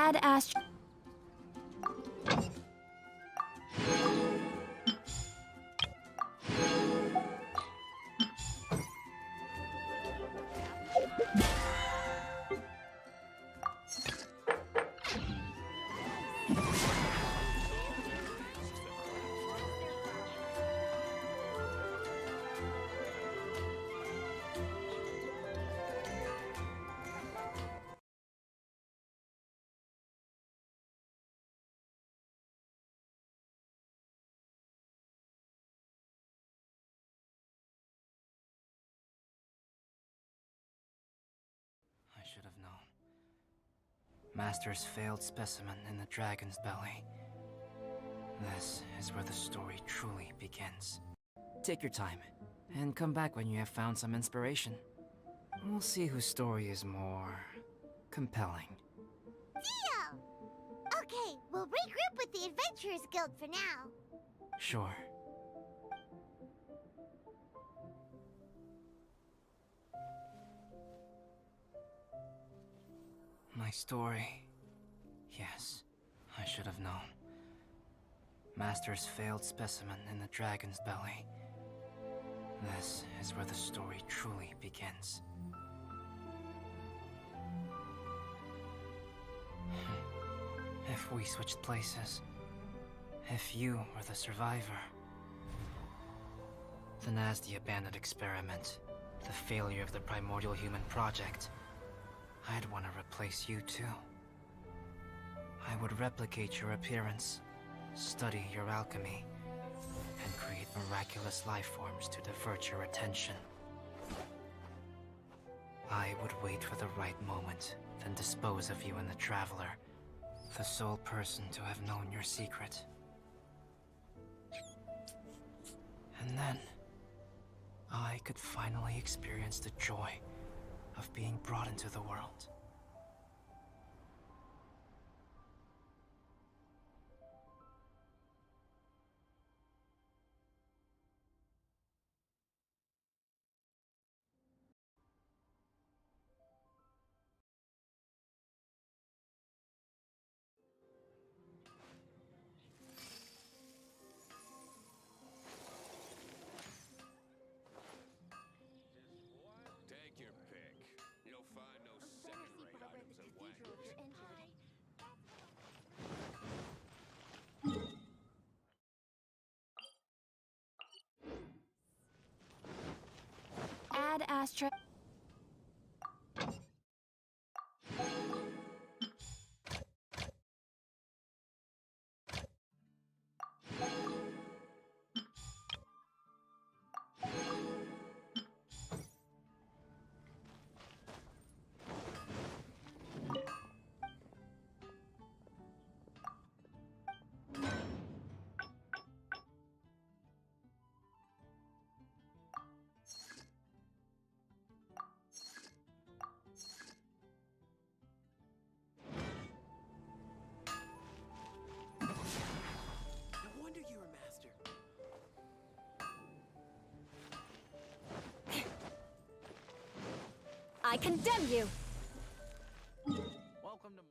Add astro... I should have known. Master's failed specimen in the dragon's belly. This is where the story truly begins. Take your time, and come back when you have found some inspiration. We'll see whose story is more compelling. Deal! Okay, we'll regroup with the Adventurers Guild for now. Sure. My story. Yes, I should have known. Master's failed specimen in the dragon's belly. This is where the story truly begins. If we switched places, if you were the survivor, then as the abandoned experiment, the failure of the primordial human project, I'd want to replace you too. I would replicate your appearance, study your alchemy, and create miraculous life forms to divert your attention. I would wait for the right moment, then dispose of you and the Traveler, the sole person to have known your secret. And then, I could finally experience the joy of being brought into the world. Take your pick. You'll find no second-rate items at Wang's. Add astro... No wonder you're a master. I condemn you! Welcome to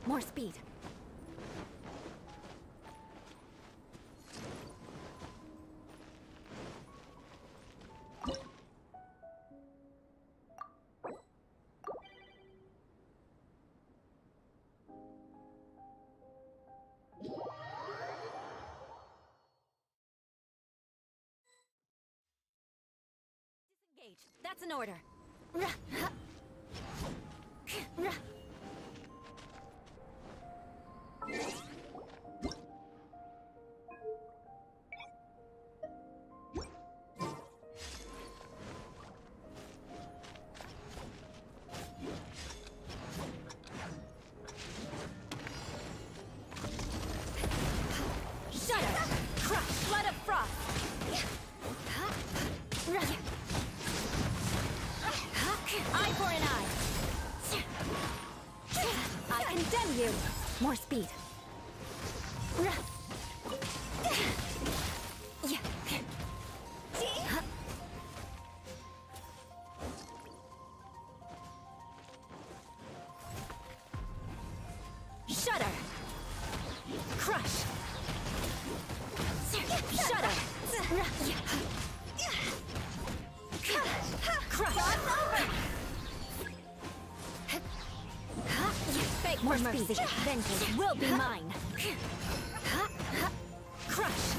More speed. Disengage. That's an order. Shudder! Crush! Flood of frost! Eye for an eye! I condemn you! More speed. Shudder! Crush! Shudder! Crush! Beg for mercy. Vengeance will be mine. Crush!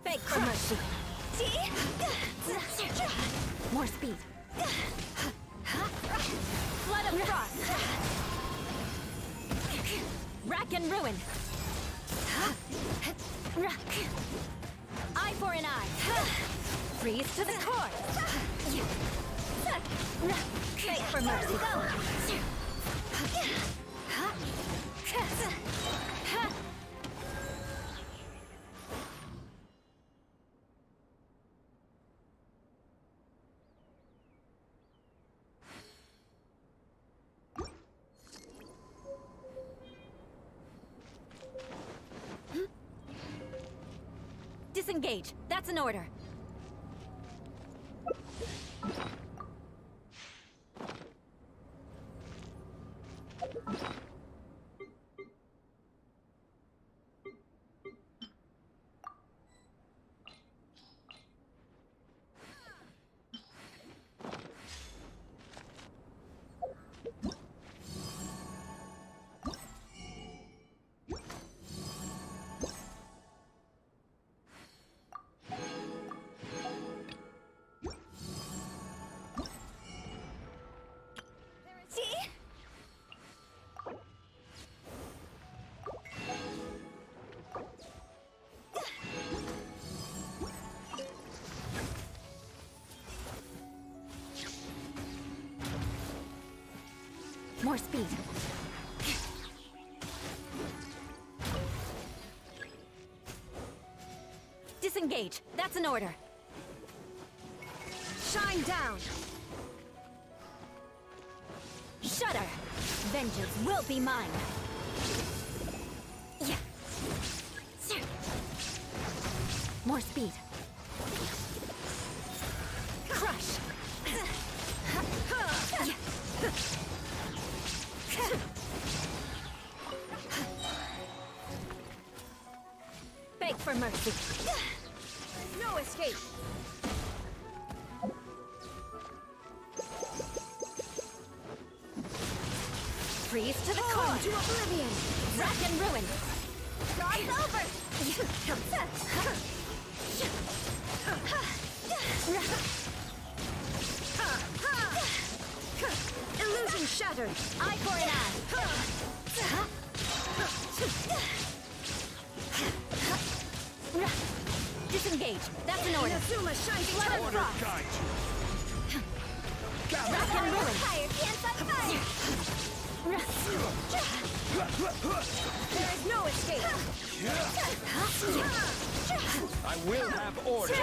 Beg for mercy. More speed. Flood of frost. Rack and ruin. Eye for an eye. Freeze to the core. Beg for mercy. Disengage. That's an order. More speed. Disengage. That's an order. Shine down. Shudder. Vengeance will be mine. More speed. Crush. Beg for mercy. No escape. Freeze to the core. To oblivion. Rack and ruin. God's over. Illusion shattered. Eye for an eye. Disengage. That's an order. Inazuma shines blood of Order frost. guide you. Rack and ruin. Fire pants on fire! There is no escape. I will have order.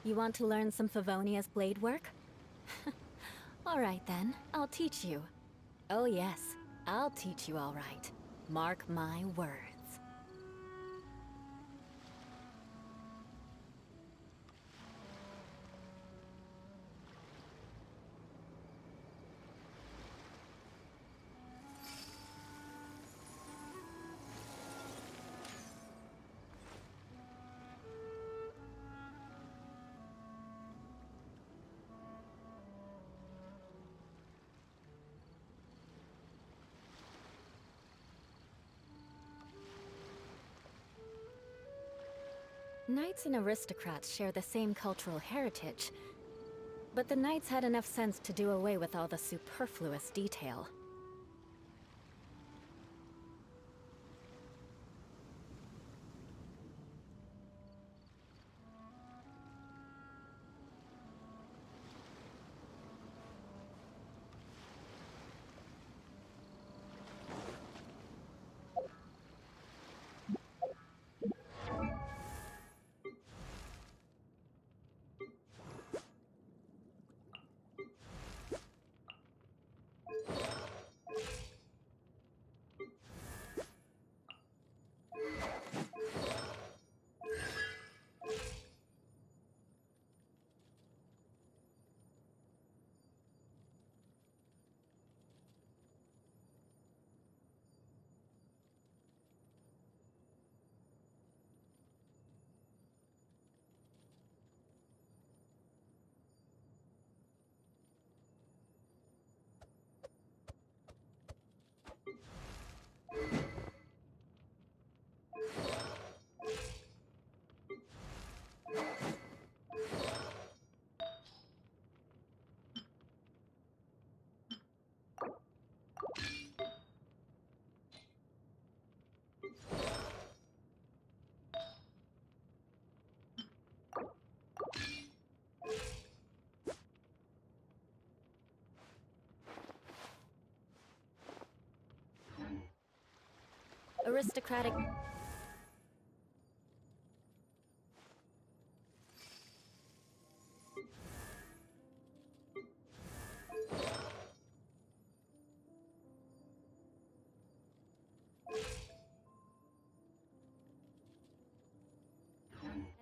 You want to learn some Favonia's blade work? All right then, I'll teach you. Oh yes, I'll teach you all right. Mark my words. Knights and aristocrats share the same cultural heritage, but the knights had enough sense to do away with all the superfluous detail. Aristocratic...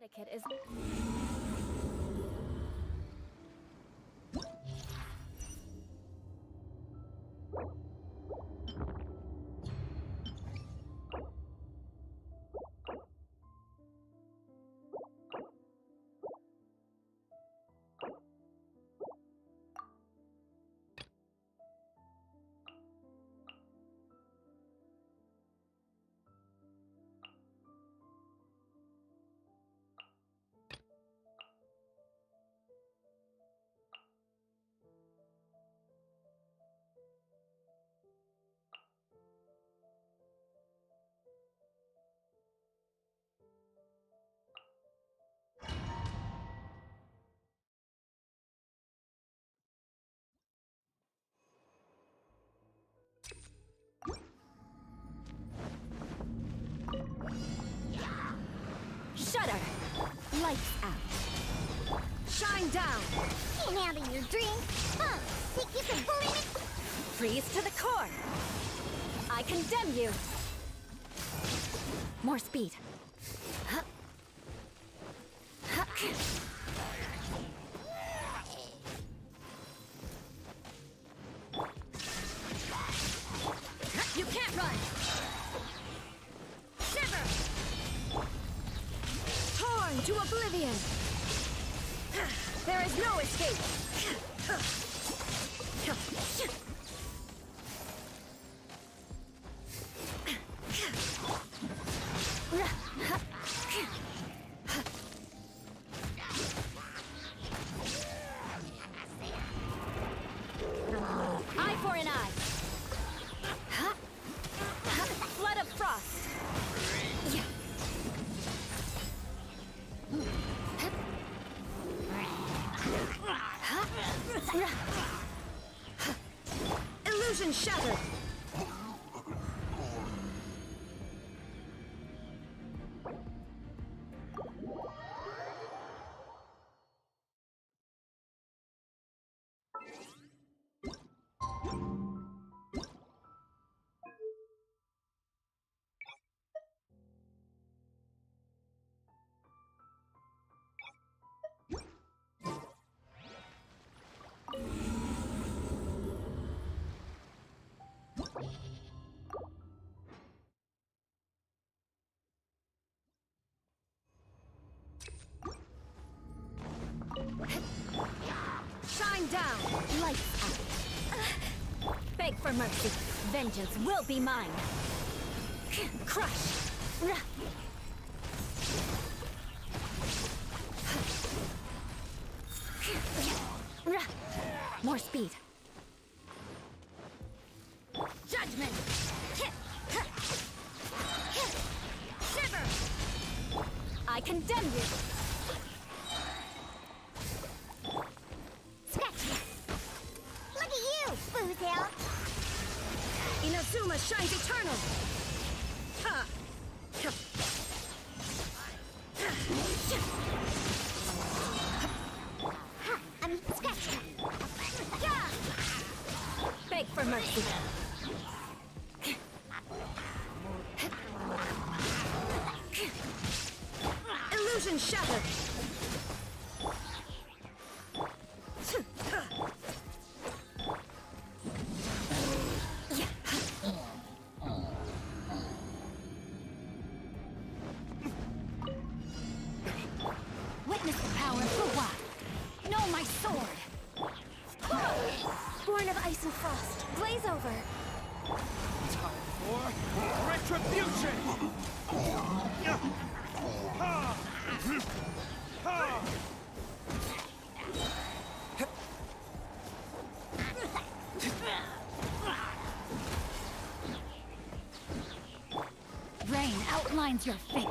etiquette is... Shudder! Lights out. Shine down! Ain't out of your drink. Huh? Think you can bully me? Freeze to the core! I condemn you! More speed. Huh. Huh. You can't run! Shiver! Torn to oblivion! There is no escape! Eye for an eye! Flood of frost! Illusion shattered! Shine down! Lights out. Beg for mercy. Vengeance will be mine. Crush! More speed. Judgment! Shiver! I condemn you! Scratch me. Look at you, Boozle. Inazuma shines eternal! Ha! Scratch me. Beg for mercy. Illusion shattered! Witness the power of Fuwa! Know my sword! Born of ice and frost, blaze over! Time for retribution! Ha! Ha! Rain outlines your fate.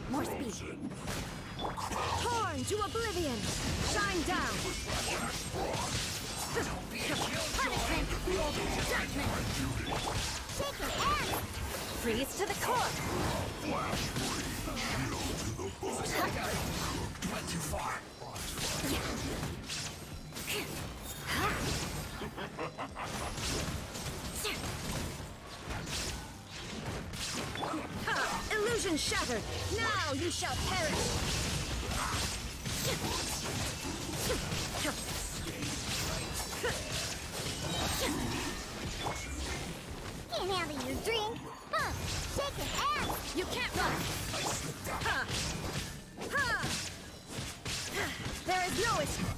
More speed. Torn to oblivion! Shine down! Punishment! Judgment! Shake your ass. Freeze to the core! Illusion shattered! Now you shall perish! Can't handle your drink. Huh. Shake your ass. You can't run! Ha! Ha! There is no escape!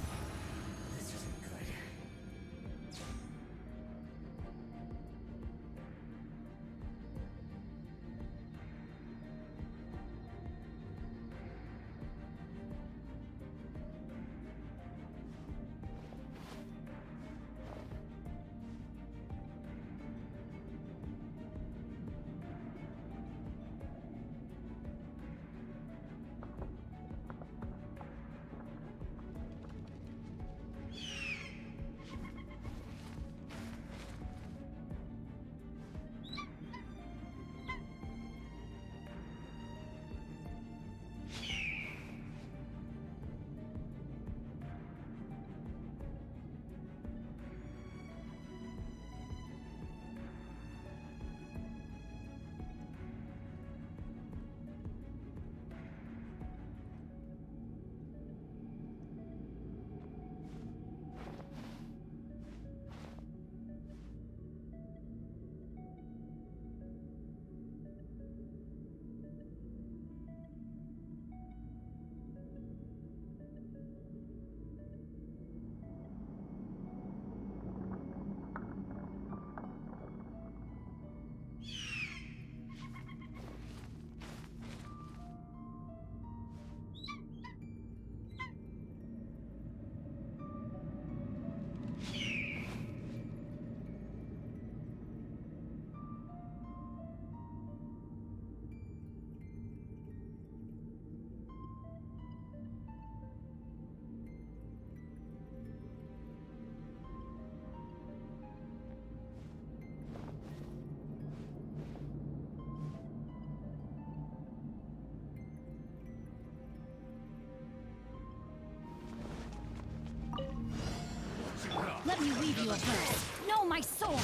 Let me weave you a verse. No, my sword!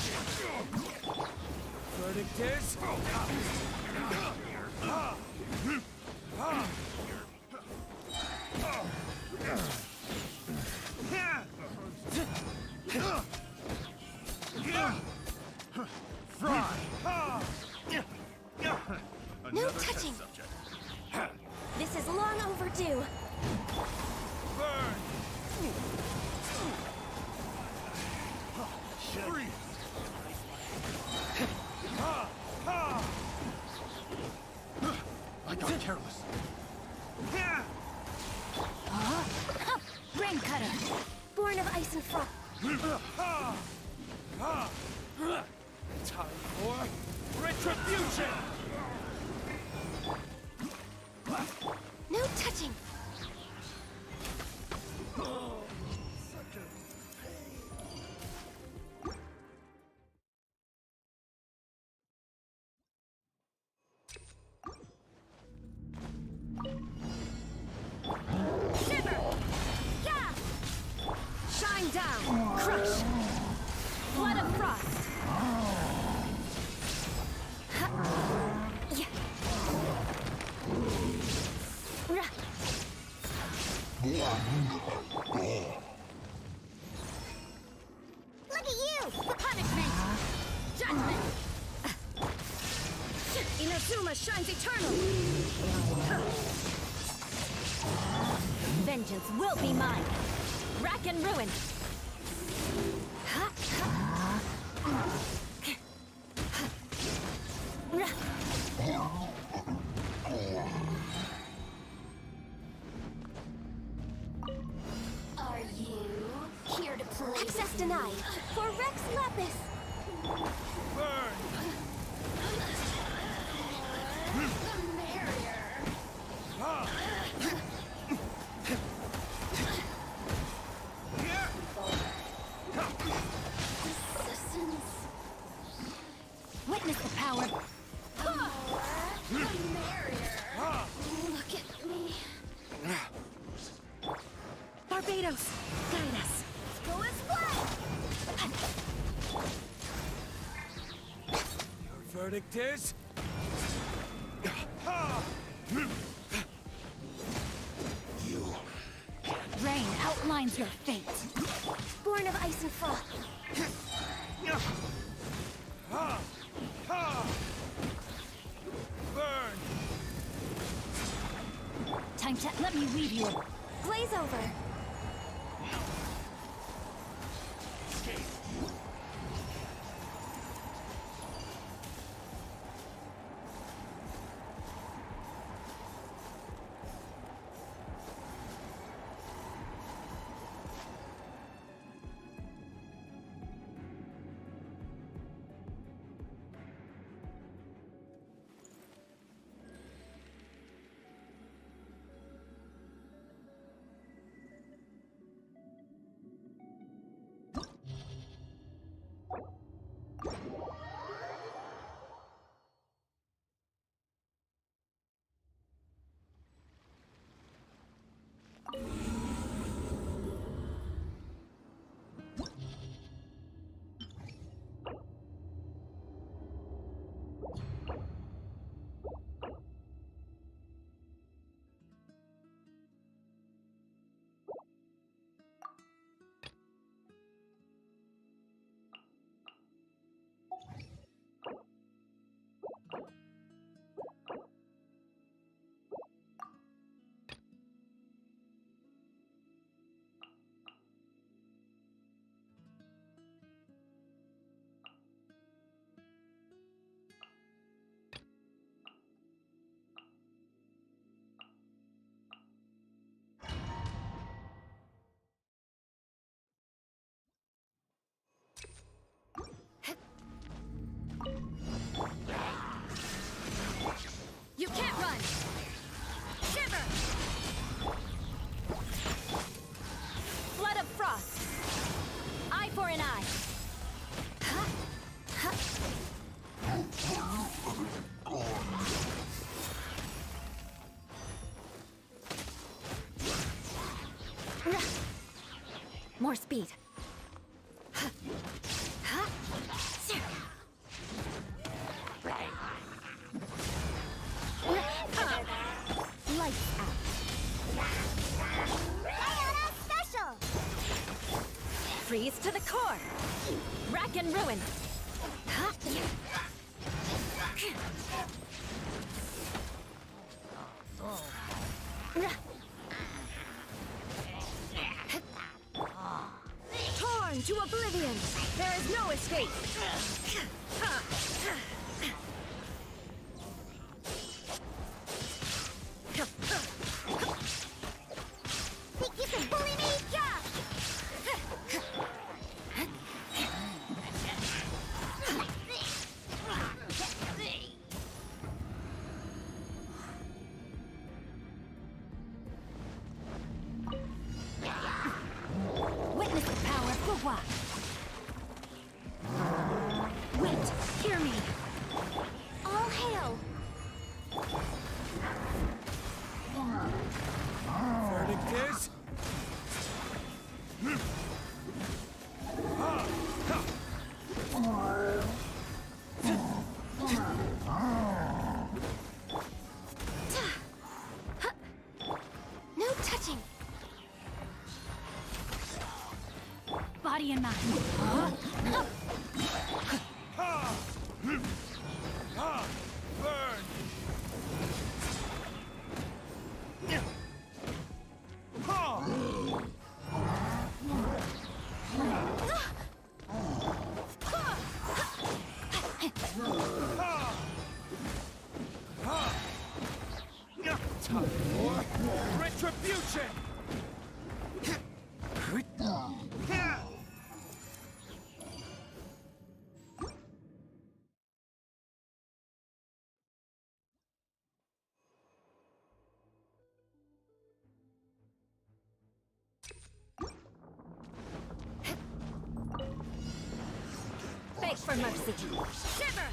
Verdict is... No touching. This is long overdue. Burn! Free! I got careless. Rain cutter! Born of ice and frost. Time for retribution! No touching. Shiver! Yeah! Shine down! Crush! Flood of frost! Yeah. Look at you! The punishment! Judgment! Inazuma shines eternal! Vengeance will be mine! Rack and ruin! Are you here to play? Access denied. For Rex Lapis. Burn! Witness the power! Look at me. Barbados! Guide us! Go as one. Your verdict is... Rain outlines your fate! Born of ice and frost. Burn! Time to let me weave you a... Glaze over. You can't run! Shiver! Flood of frost! Eye for an eye! More speed. Lights out. Ayana Special! Freeze to the core. Rack and ruin. Torn to oblivion. There is no escape. Think you can bully me? Yeah! Witness the power of Gugwa. Wait, hear me. All hail. Verdict is... No touching. Body and mind. Burn! Time for retribution! Beg for mercy. Shiver!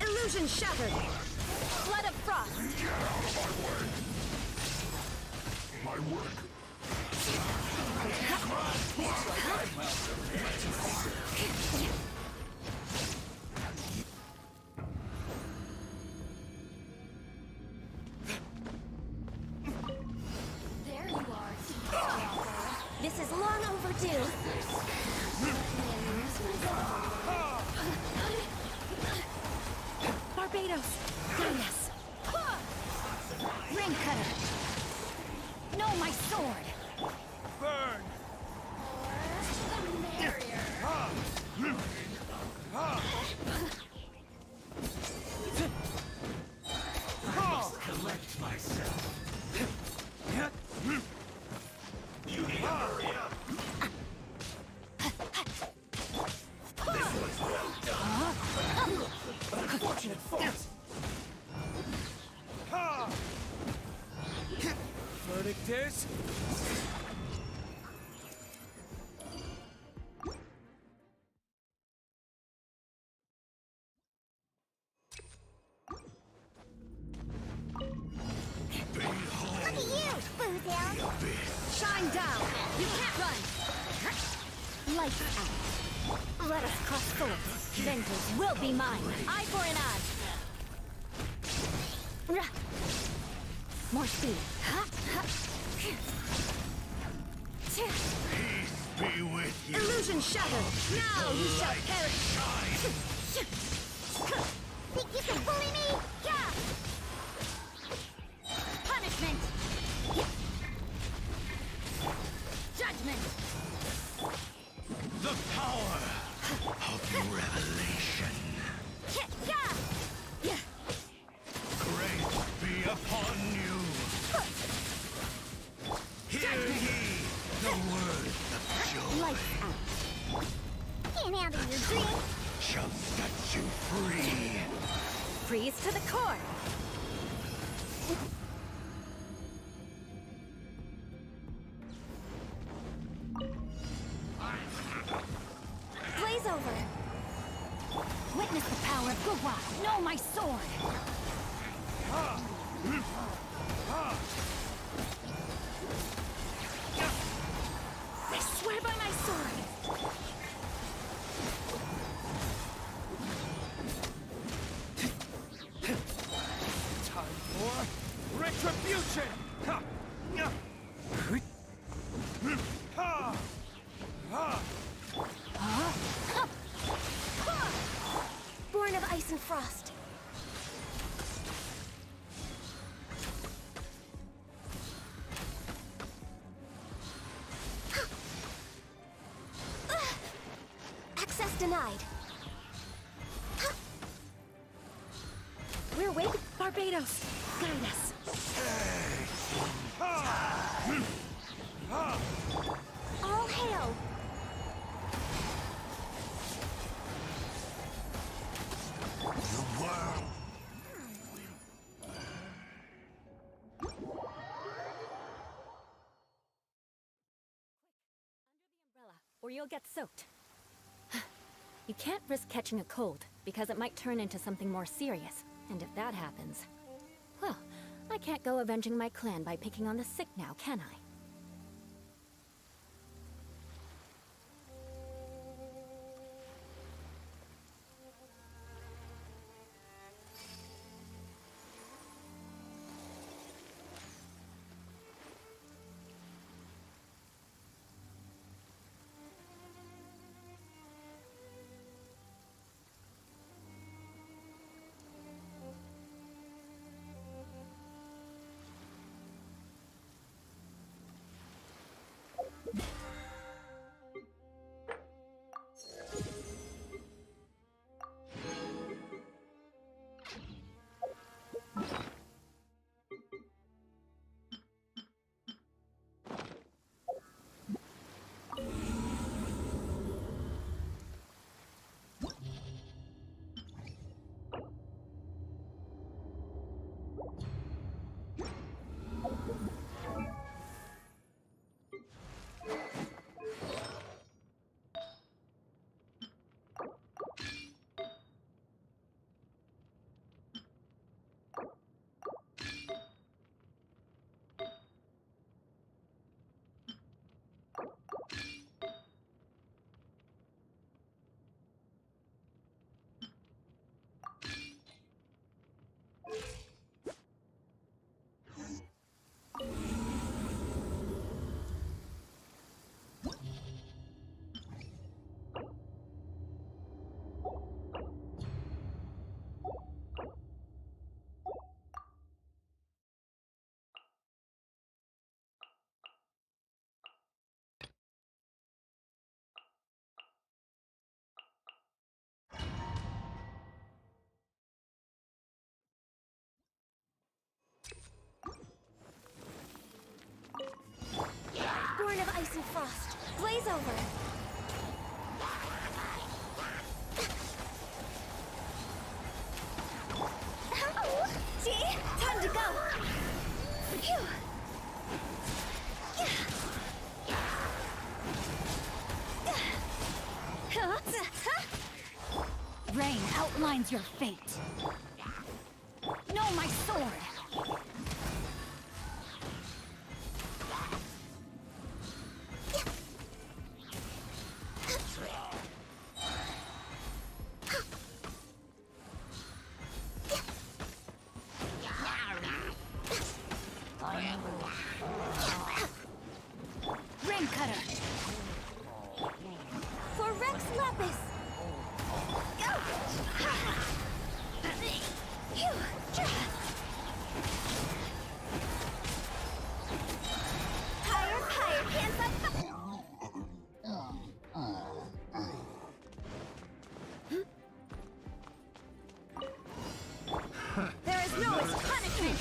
Illusion shattered. Flood of frost. There you are. This is long overdue. Barbados. Yes. Ring cutter. No, my sword. Burn! Collect myself. You need to hurry up. This was well done. Unfortunate fault. Verdict is... Look at you, Boozle. Shine down. You can't run. Lights out. Let us cross swords. Vengeance will be mine. Eye for an eye. More speed. Peace be with you. Illusion shattered. Now you shall perish. Think you can bully me? Yeah! Punishment. Judgment. The power of revelation. Yeah! Grace be upon you. Hear ye the words of joy. Lights out. Can't handle your drink. Shall set you free. Freeze to the core. Blaze over. Witness the power of Gugwa. No, my sword. I swear by my sword. Born of ice and frost. Access denied. We're waiting. Barbados, guide us. All hail. Umbrella, or you'll get soaked. You can't risk catching a cold, because it might turn into something more serious. And if that happens, well, I can't go avenging my clan by picking on the sick now, can I? Born of ice and frost. Blaze over. Oh, gee, time to go. Phew. Rain outlines your fate. No, my sword! Rain cutter! For Rex Lapis. Higher, higher, hands up. There is no punishment!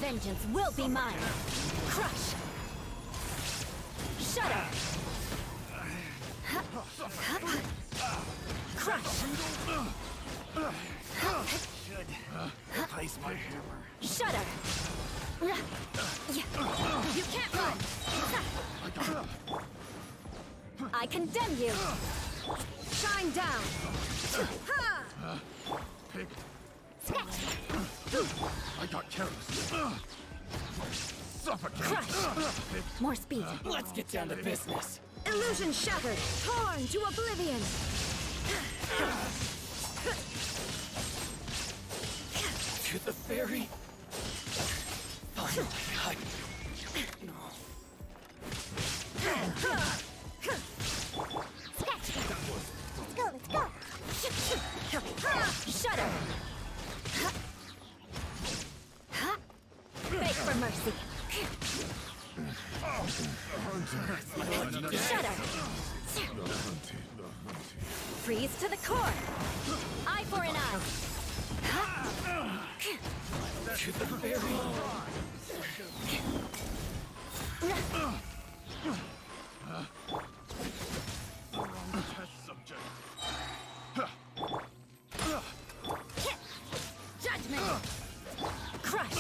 Vengeance will be mine! Crush! Shudder! Crush! Should replace my hammer. Shudder! You can't run! I condemn you! Shine down! Pick. I got careless. Suffocate. Crush! More speed. Let's get down to business. Illusion shattered! Torn to oblivion! To the ferry. Finally, Shudder! Freeze to the core! Eye for an eye! Judgment! Crush!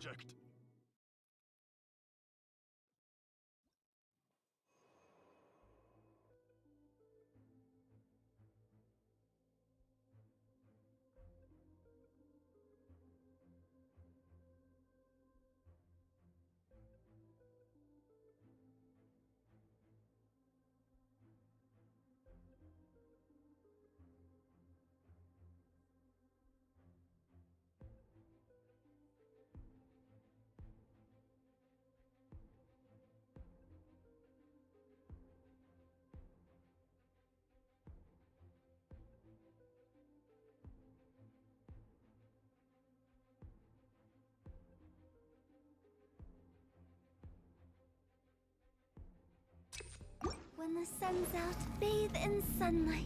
Subject. When the sun's out, bathe in sunlight.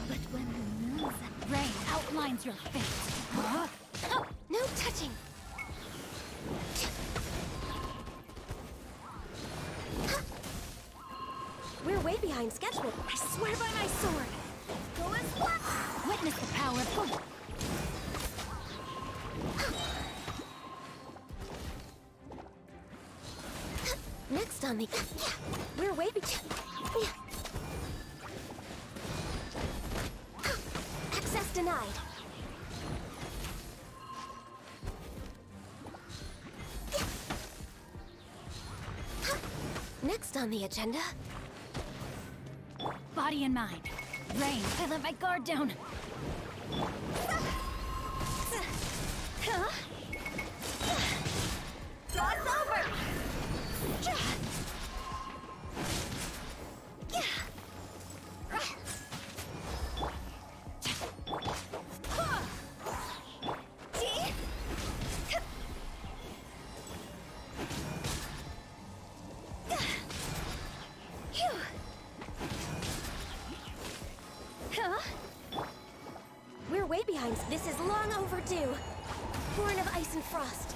But when the moon's up, Rain outlines your fate. Huh? oh, no touching. We're way behind schedule. I swear by my sword. Go as one. Witness the power of good. Next on the... We're way behind... Access denied. Next on the agenda... Body and mind. Rain, I let my guard down. Huh? Cross over. We're way behind. This is long overdue. Born of ice and frost.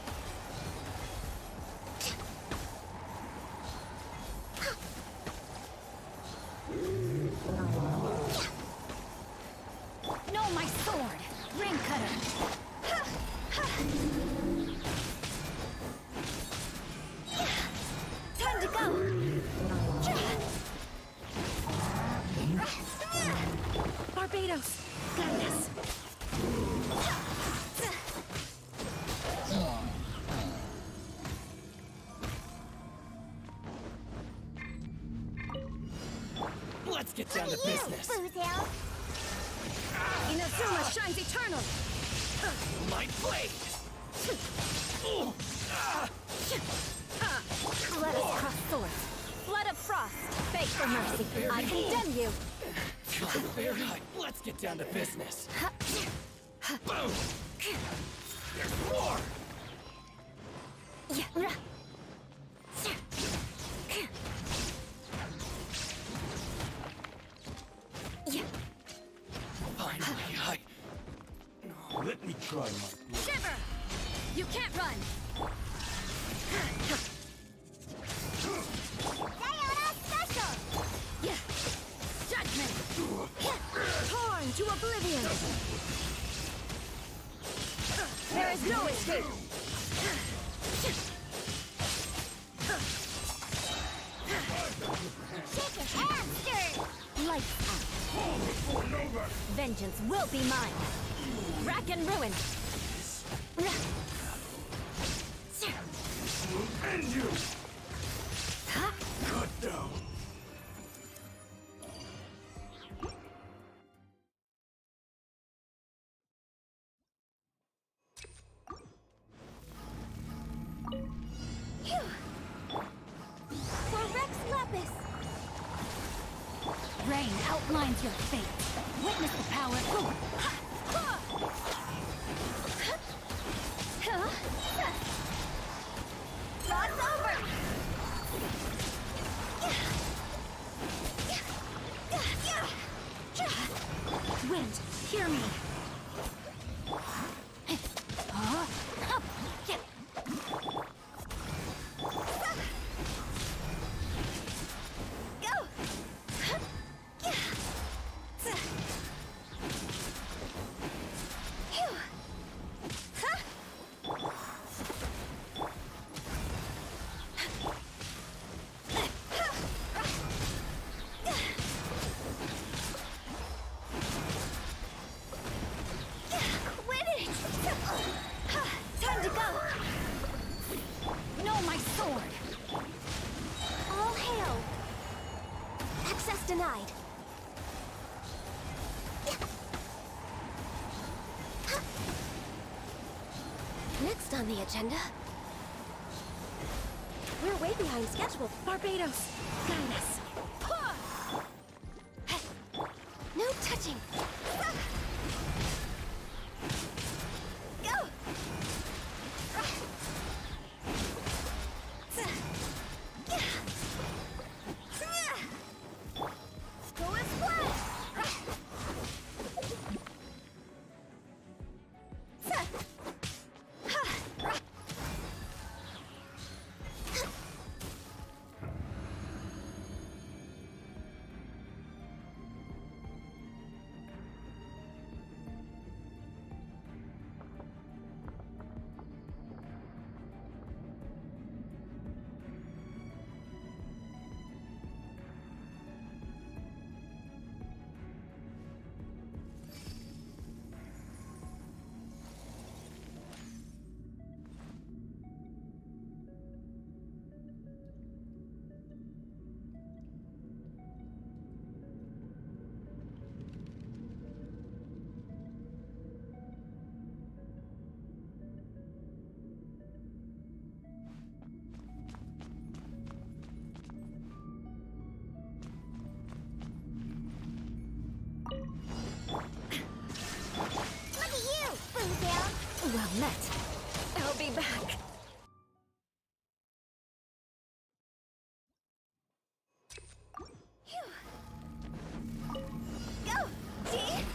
No, my sword! Ring cutter! Time to go. Barbados! Got this! Let's get down to business. Boozle. Inazuma shines eternal! My blade! Let us cross swords. Blood of frost! Beg for mercy. I condemn you! Let's get down to business. Boom! There's more! Finally, Let me try my... Shiver! You can't run! Sayonara special. Judgment! Torn to oblivion! There is no escape! Shake your hamster. Lights out! Vengeance will be mine! Rack and ruin! And you! Cut down! For Rex Lapis. Rain outlines your fate. Witness the power. next on the agenda? We're way behind schedule. Barbados, guide us. No touching. Go! Go as flat! Well met. I'll be back. Go! See?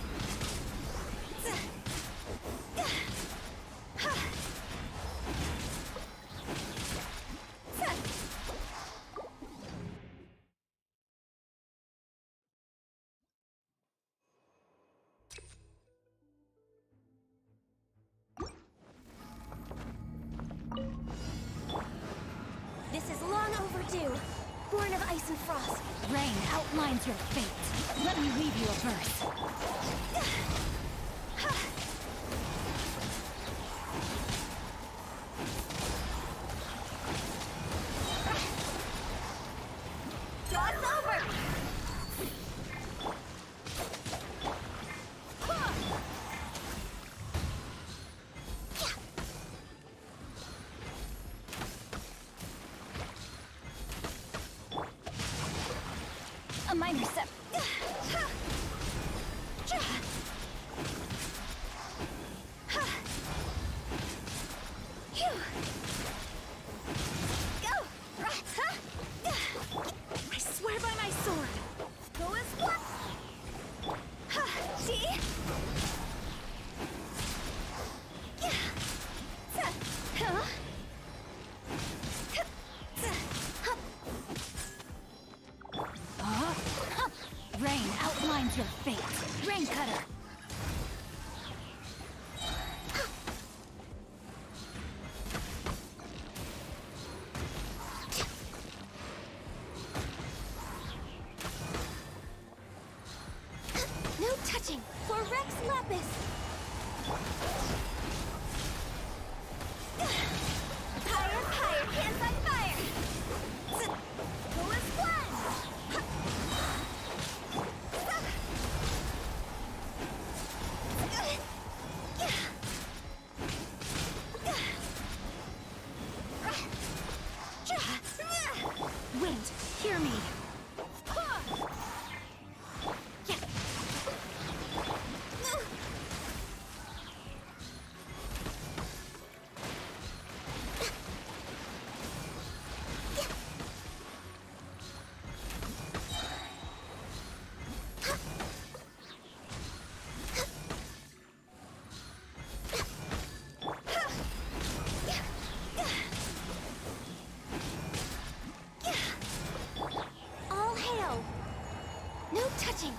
This is long overdue. Born of ice and frost. Rain outlines your fate. Let me read you a verse. Draw's over! A minor step. I swear by my sword. Go as one. See? Rain outlines your fate. Rain cutter. No touching. For Rex Lapis. Higher, higher, hands on fire. Go as one. Wind, hear me. All hail. No touching.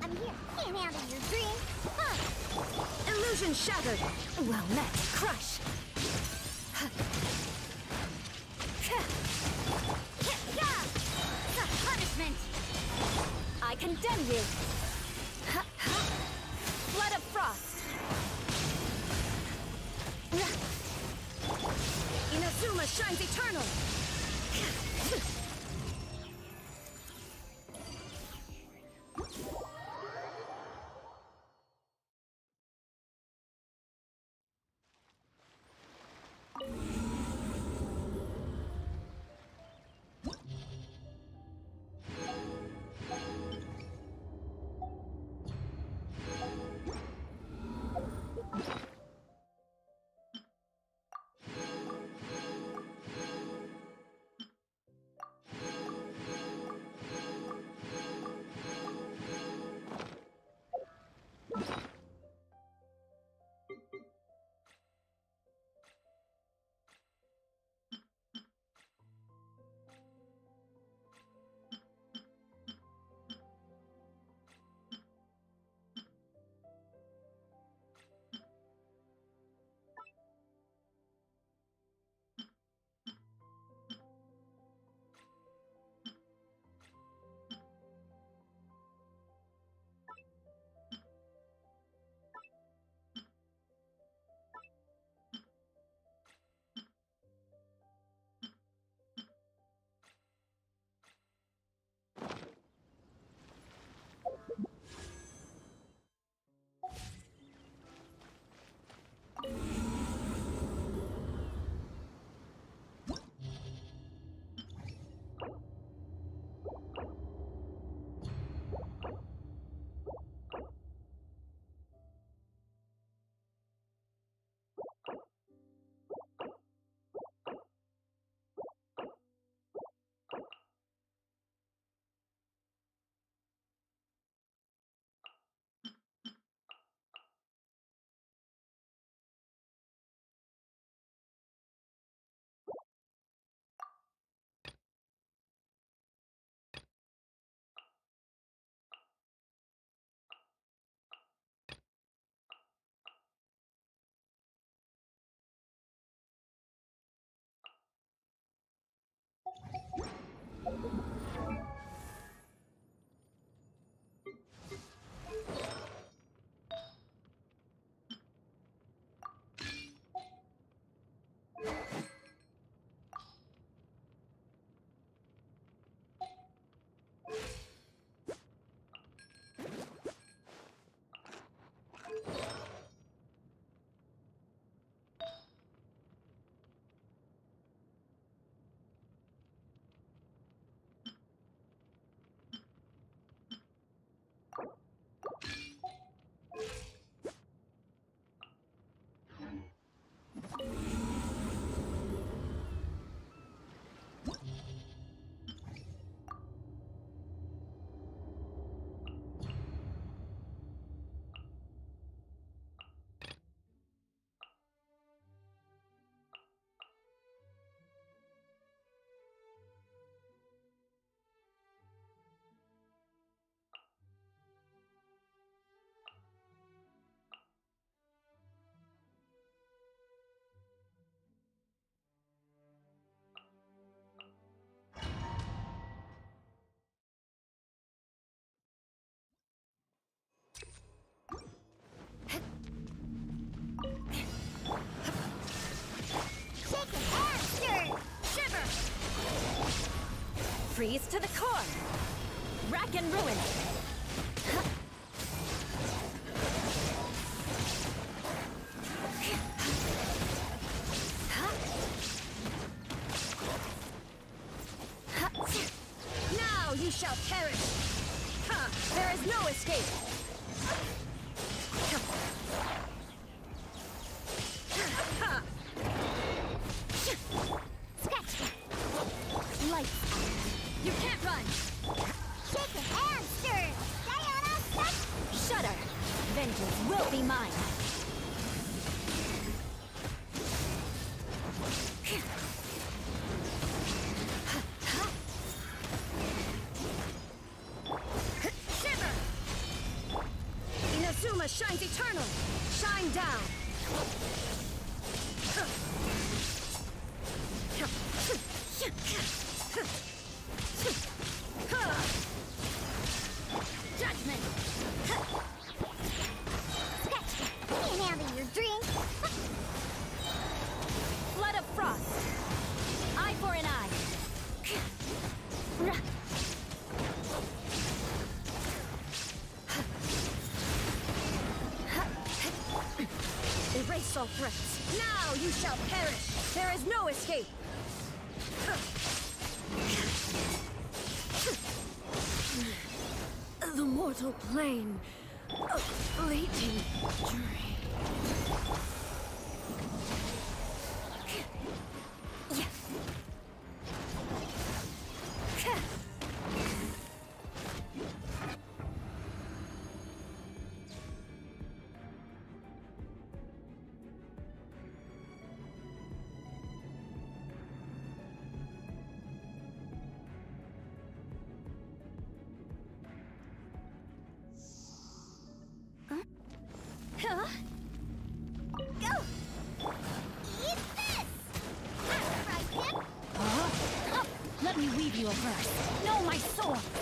I'm here. Can't handle your dream. Illusion shattered. Well met. Crush. The punishment. I condemn you! Flood of Frost! Inazuma shines eternal! Freeze to the core! Rack and ruin! Now you shall perish! There is no escape! Lights out! You can't run! Shaken and stirred! Sayonara, Shudder! Vengeance will be mine! Shiver! Inazuma shines eternal! Shine down! colossal threats. Now you shall perish. There is no escape. The mortal plane. A fleeting dream. Go! Eat this! That's right, Dip! Let me weave you a verse. No, my sword!